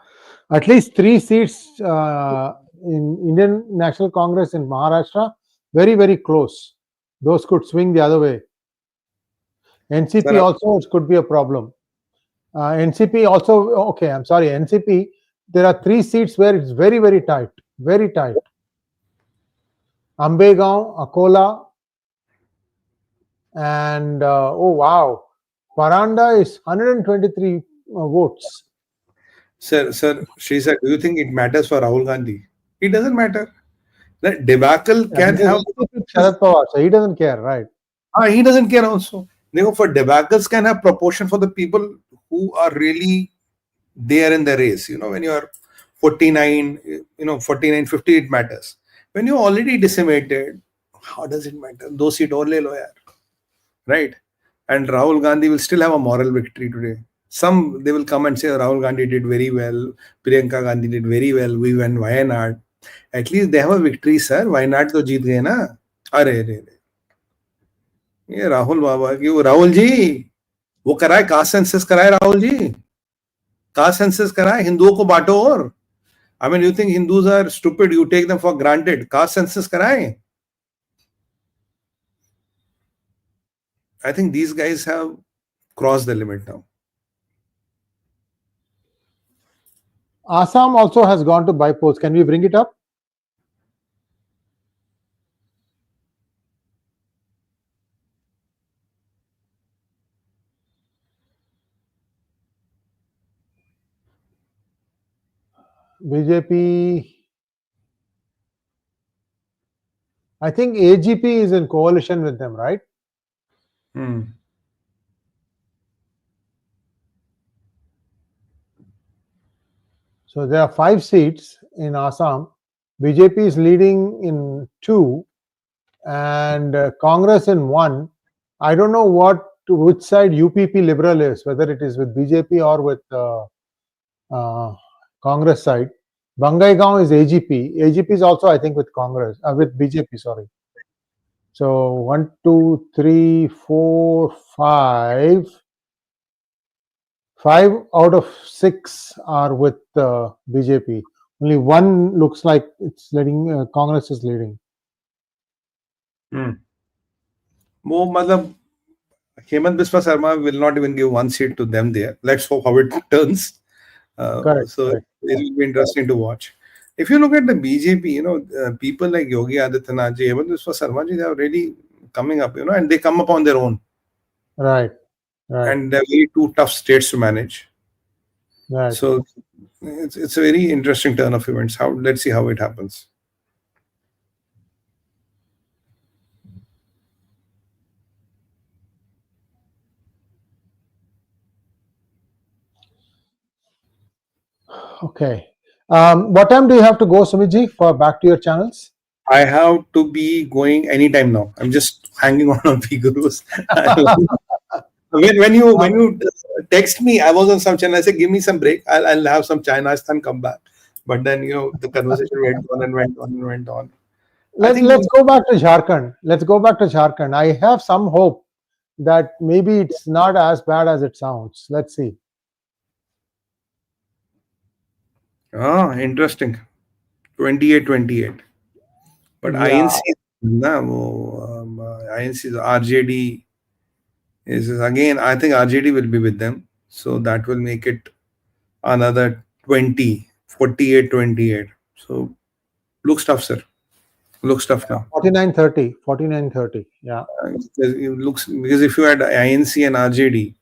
at least 3 seats in Indian National Congress in Maharashtra, very, very close. Those could swing the other way. NCP also could be a problem. NCP also, okay, I'm sorry, NCP, there are 3 seats where it's very, very tight, very tight. Ambegaon, Akola, and oh wow, Paranda is 123 votes. Sir, she said, do you think it matters for Rahul Gandhi? It doesn't matter. That debacle can have... Sharad Pawar, so he doesn't care, right? He doesn't care also. For debacles can have proportion for the people who are really there in the race. When you are 49, 49, 50, it matters. When you're already decimated, how does it matter? Do seat aur le lo yaar. Right? And Rahul Gandhi will still have a moral victory today. They will come and say, Rahul Gandhi did very well, Priyanka Gandhi did very well, we won Wayanad. At least they have a victory, sir. Wayanad to jeet gaye na. Arey. ये राहुल बाबा की राहुल जी वो कराए caste census कराए Rahul ji caste census कराए हिंदुओं को बांटो और I mean you think Hindus are stupid, you take them for granted. Caste census कराए. I think these guys have crossed the limit now. Assam also has gone to by-polls. Can we bring it up? BJP, I think AGP is in coalition with them, right? So there are 5 seats in Assam. BJP is leading in 2 and Congress in 1. I don't know which side UPP Liberal is, whether it is with BJP or with Congress side. Bangaigaon is AGP. AGP is also, I think, with Congress, with BJP, sorry. So 1, 2, 3, 4, 5. 5 out of 6 are with BJP. Only 1 looks like it's leading. Congress is leading. वो मतलब Hemant Biswa Sarma will not even give 1 seat to them there. Let's hope how it turns. Correct. It will be interesting to watch. If you look at the BJP, people like Yogi Adityanath, Hemant Biswa Sarma, they are really coming up, and they come up on their own. Right. And they're very 2 tough states to manage. Right. So it's a very interesting turn of events. Let's see how it happens. Okay. What time do you have to go, Sumit-ji, for back to your channels? I have to be going anytime now. I'm just hanging on PGurus. When you text me, I was on some channel. I said, give me some break. I'll have some China and come back. But then the conversation went on and went on and went on. Let's go back to Jharkhand. Let's go back to Jharkhand. I have some hope that maybe it's not as bad as it sounds. Let's see. Interesting. 28-28. But Yeah. INC, RJD is again, I think RJD will be with them. So that will make it another 20, 48-28. So looks tough, sir. Looks tough now. 49-30. 49-30. Yeah. It looks, because if you had INC and RJD,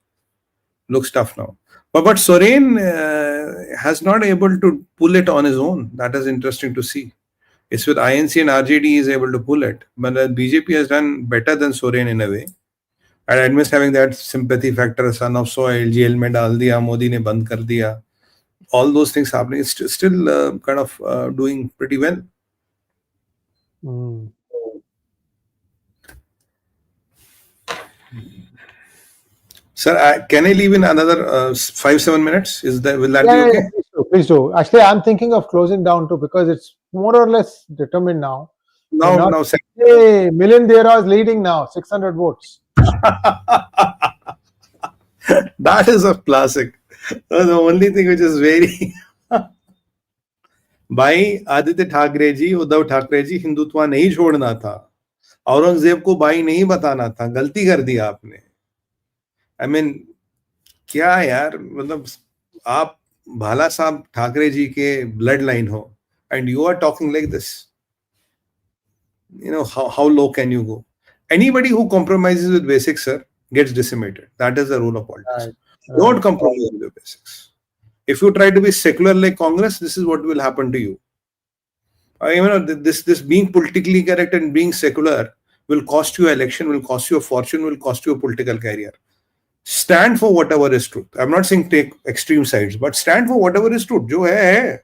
looks tough now. But Soren has not able to pull it on his own. That is interesting to see. It's with INC and RJD he is able to pull it. But BJP has done better than Soren in a way. And admits having that sympathy factor, son of soil, jail mein dal diya, Modi ne band kar diya. All those things happening. It's still kind of doing pretty well. Sir, can I leave in another 5-7 minutes? Will that be okay? Yeah, please do. Actually, I'm thinking of closing down too, because it's more or less determined now. Now, hey, Milind Dera is leading now, 600 votes. That is a classic. The only thing which is very भाई आदित्य ठाकरे जी, उद्धव ठाकरे जी, हिंदुत्व नहीं छोड़ना था, औरंगजेब को भाई नहीं बताना था, गलती कर दिया आपने. I mean, क्या यार, मतलब आप भाला साहब ठाकरे जी के ब्लड लाइन हो and you are talking like this. You know, how low can you go? Anybody who compromises with basics, sir, gets decimated. That is the rule of politics. Right. Don't compromise with your basics. If you try to be secular like Congress, this is what will happen to you. This being politically correct and being secular will cost you an election, will cost you a fortune, will cost you a political career. Stand for whatever is truth. I'm not saying take extreme sides, but stand for whatever is truth. Jo hai.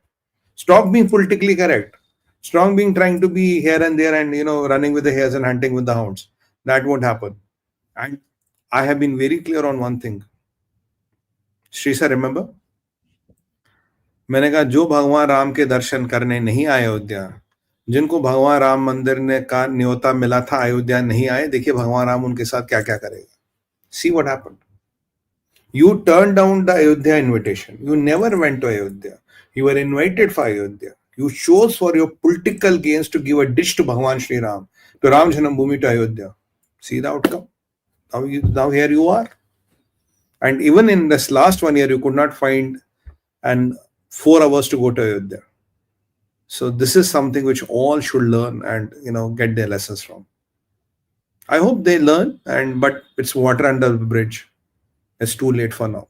Stop being politically correct. Stop being trying to be here and there and, running with the hares and hunting with the hounds. That won't happen. And I have been very clear on one thing. Sree sir, remember? मैंने कहा जो भगवान राम के दर्शन करने नहीं आए अयोध्या, जिनको भगवान राम मंदिर ने का न्योता मिला था अयोध्या नहीं आए, देखिए भगवान राम उनके साथ क्या क्या करेगा. See what happened. You turned down the Ayodhya invitation. You never went to Ayodhya. You were invited for Ayodhya. You chose for your political gains to give a dish to Bhagwan Shri Ram, to Ram Janambhoomi, to Ayodhya. See the outcome. Now here you are. And even in this last 1 year, you could not find 4 hours to go to Ayodhya. So this is something which all should learn and get their lessons from. I hope they learn, but it's water under the bridge. It's too late for now.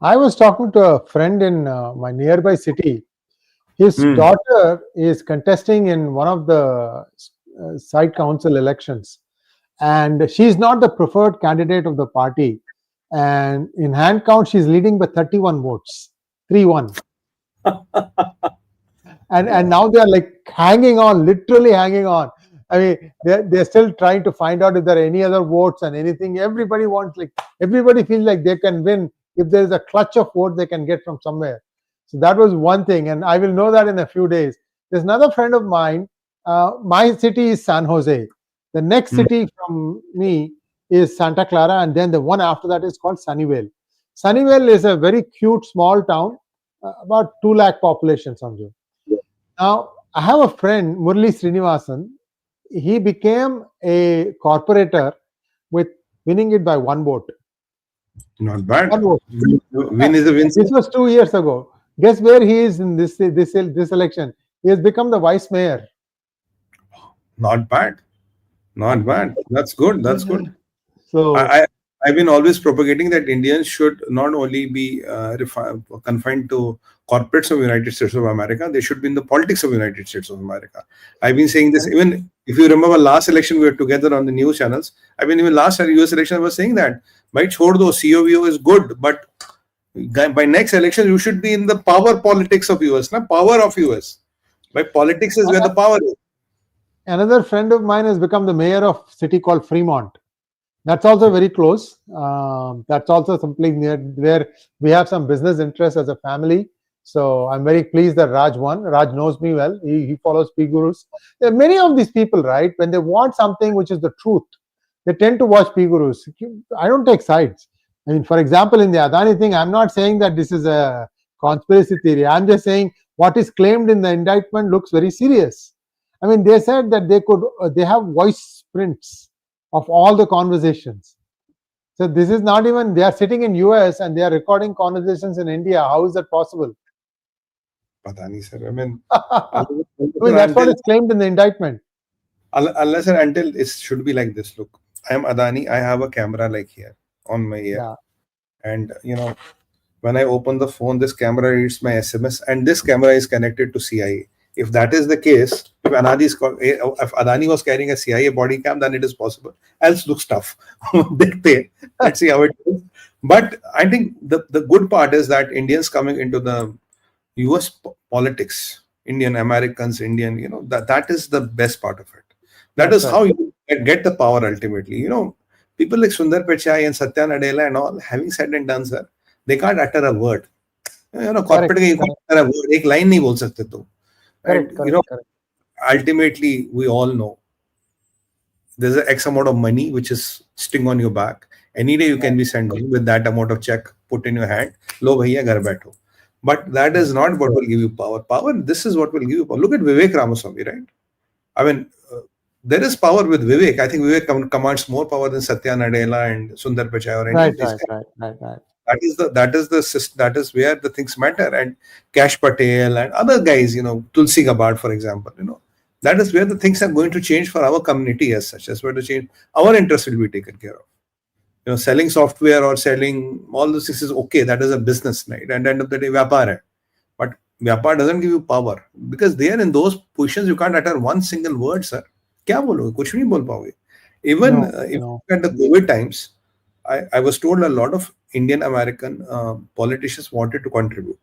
I was talking to a friend in my nearby city. His daughter is contesting in one of the site council elections, and she's not the preferred candidate of the party. And in hand count, she's leading by 31 votes, 3-1. And now they're like hanging on, literally hanging on. I mean, they're still trying to find out if there are any other votes and anything. Everybody feels like they can win if there is a clutch of votes they can get from somewhere. So that was one thing, and I will know that in a few days. There's another friend of mine. My city is San Jose. The next city from me is Santa Clara, and then the one after that is called Sunnyvale. Sunnyvale is a very cute small town, about 2 lakh population. Samjho. Now, I have a friend, Murli Srinivasan. He became a corporator with winning it by 1 vote. Not bad. 1 vote. Win is a win. This was 2 years ago. Guess where he is in this election? He has become the vice mayor. Not bad. Not bad. That's good. That's good. So I've been always propagating that Indians should not only be confined to corporates of the United States of America, they should be in the politics of the United States of America. I've been saying this, even if you remember last election, we were together on the news channels. Even last US election, I was saying that, by chhod do, COVO is good, but by next election, you should be in the power politics of US, power of US. By politics is where the power is. Another friend of mine has become the mayor of a city called Fremont. That's also very close. That's also something near where we have some business interests as a family. So I'm very pleased that Raj won. Raj knows me well. He follows PGurus. There are many of these people, right? When they want something which is the truth, they tend to watch PGurus. I don't take sides. I mean, for example, in the Adani thing, I'm not saying that this is a conspiracy theory. I'm just saying what is claimed in the indictment looks very serious. I mean, they said that they have voice prints of all the conversations. So this is not even, they are sitting in US and they are recording conversations in India. How is that possible? Pata nahi, sir. I mean, that's what is claimed in the indictment. Unless and until it should be like this. Look, I am Adani. I have a camera like here on my ear. Yeah. And, when I open the phone, this camera reads my SMS and this camera is connected to CIA. If that is the case, if Adani was carrying a CIA body cam, then it is possible. Else looks tough. Let's see how it goes. But I think the good part is that Indians coming into the US politics, Indian Americans, Indian, that is the best part of it. That is how you get the power ultimately. People like Sundar Pichai and Satya Nadella and all, having said and done, sir, they can't utter a word. Corporate you can't utter a word. Ek line nahi bol sakte to. And, ultimately, we all know there's an X amount of money which is sitting on your back. Any day you can be sent home with that amount of check put in your hand. Lo bhaiya ghar baitho. But that is not what will give you power. Power, this is what will give you power. Look at Vivek Ramaswamy, right? I mean, there is power with Vivek. I think Vivek commands more power than Satya Nadella and Sundar Pichai or any of these guys. Right. That is where the things matter. And Kash Patel and other guys, 𝗤𝙁cy 𝗲𝗏, for example, that is where the things are going to change for our community as such. That's where to change. Our interests will be taken care of. Selling software or selling all those things is okay. That is a business, right? And at the end of the day, vyapar hai. But vyapar doesn't give you power because they are in those positions. You can't utter one single word, sir. क्या बोलोगे? कुछ नहीं बोल पाओगे. Even if you look at the COVID times, I was told a lot of Indian American politicians wanted to contribute.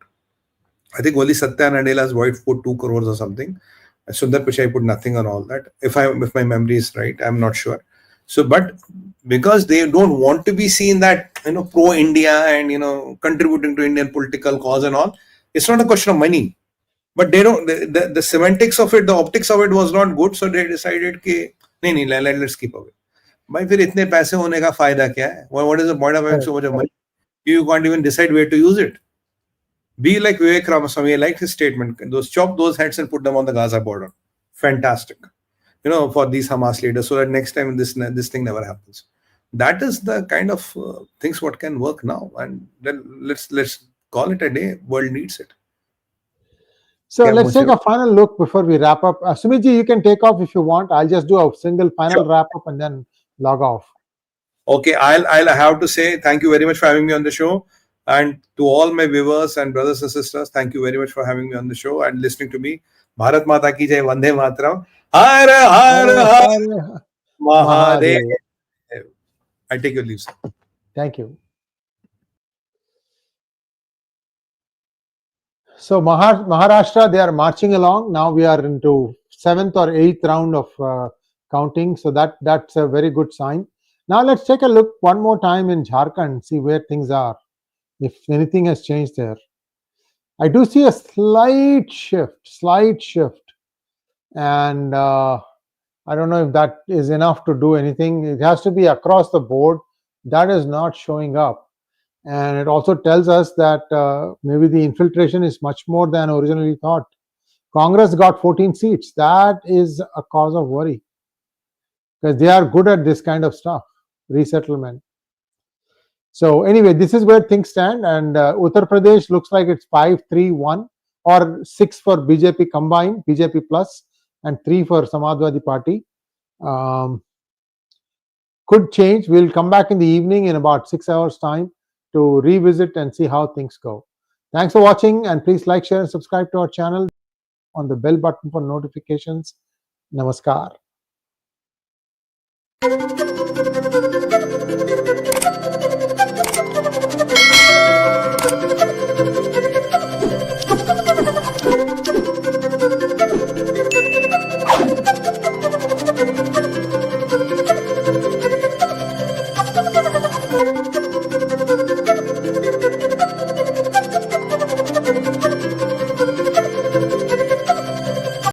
I think only Satya Nadella's wife put 2 crores or something. Sundar Pichai put nothing on all that. If my memory is right, I'm not sure. So, but because they don't want to be seen that pro India and contributing to Indian political cause and all, it's not a question of money. But they don't. The semantics of it, the optics of it was not good, so they decided कि नहीं, let's keep away. भाई फिर इतने पैसे होने का फायदा क्या है? What is the point of having so much money? You can't even decide where to use it. Be like Vivek Ramaswamy. I like his statement. Chop those heads and put them on the Gaza border. Fantastic. For these Hamas leaders, so that next time this thing never happens. That is the kind of things what can work now, and then let's call it a day. World needs it. So let's take a final look before we wrap up. Sumit ji, you can take off if you want. I'll just do a single final wrap up and then log off. Okay, I'll have to say thank you very much for having me on the show, and to all my viewers and brothers and sisters, thank you very much for having me on the show and listening to me. Bharat Mata ki jai, Vande Mataram. Har Har Mahadev. I take your leave, sir. Thank you. So Maharashtra, they are marching along. Now we are into 7th or 8th round of counting. So that's a very good sign. Now let's take a look one more time in Jharkhand, see where things are, if anything has changed there. I do see a slight shift. And I don't know if that is enough to do anything. It has to be across the board. That is not showing up. And it also tells us that maybe the infiltration is much more than originally thought. Congress got 14 seats. That is a cause of worry because they are good at this kind of stuff, resettlement. So anyway, this is where things stand. And Uttar Pradesh looks like it's 5-3-1 or 6 for BJP combined, BJP plus, and 3 for Samajwadi Party. Could change. We'll come back in the evening in about 6 hours time to revisit and see how things go. Thanks for watching, and please like, share and subscribe to our channel on the bell button for notifications. Namaskar.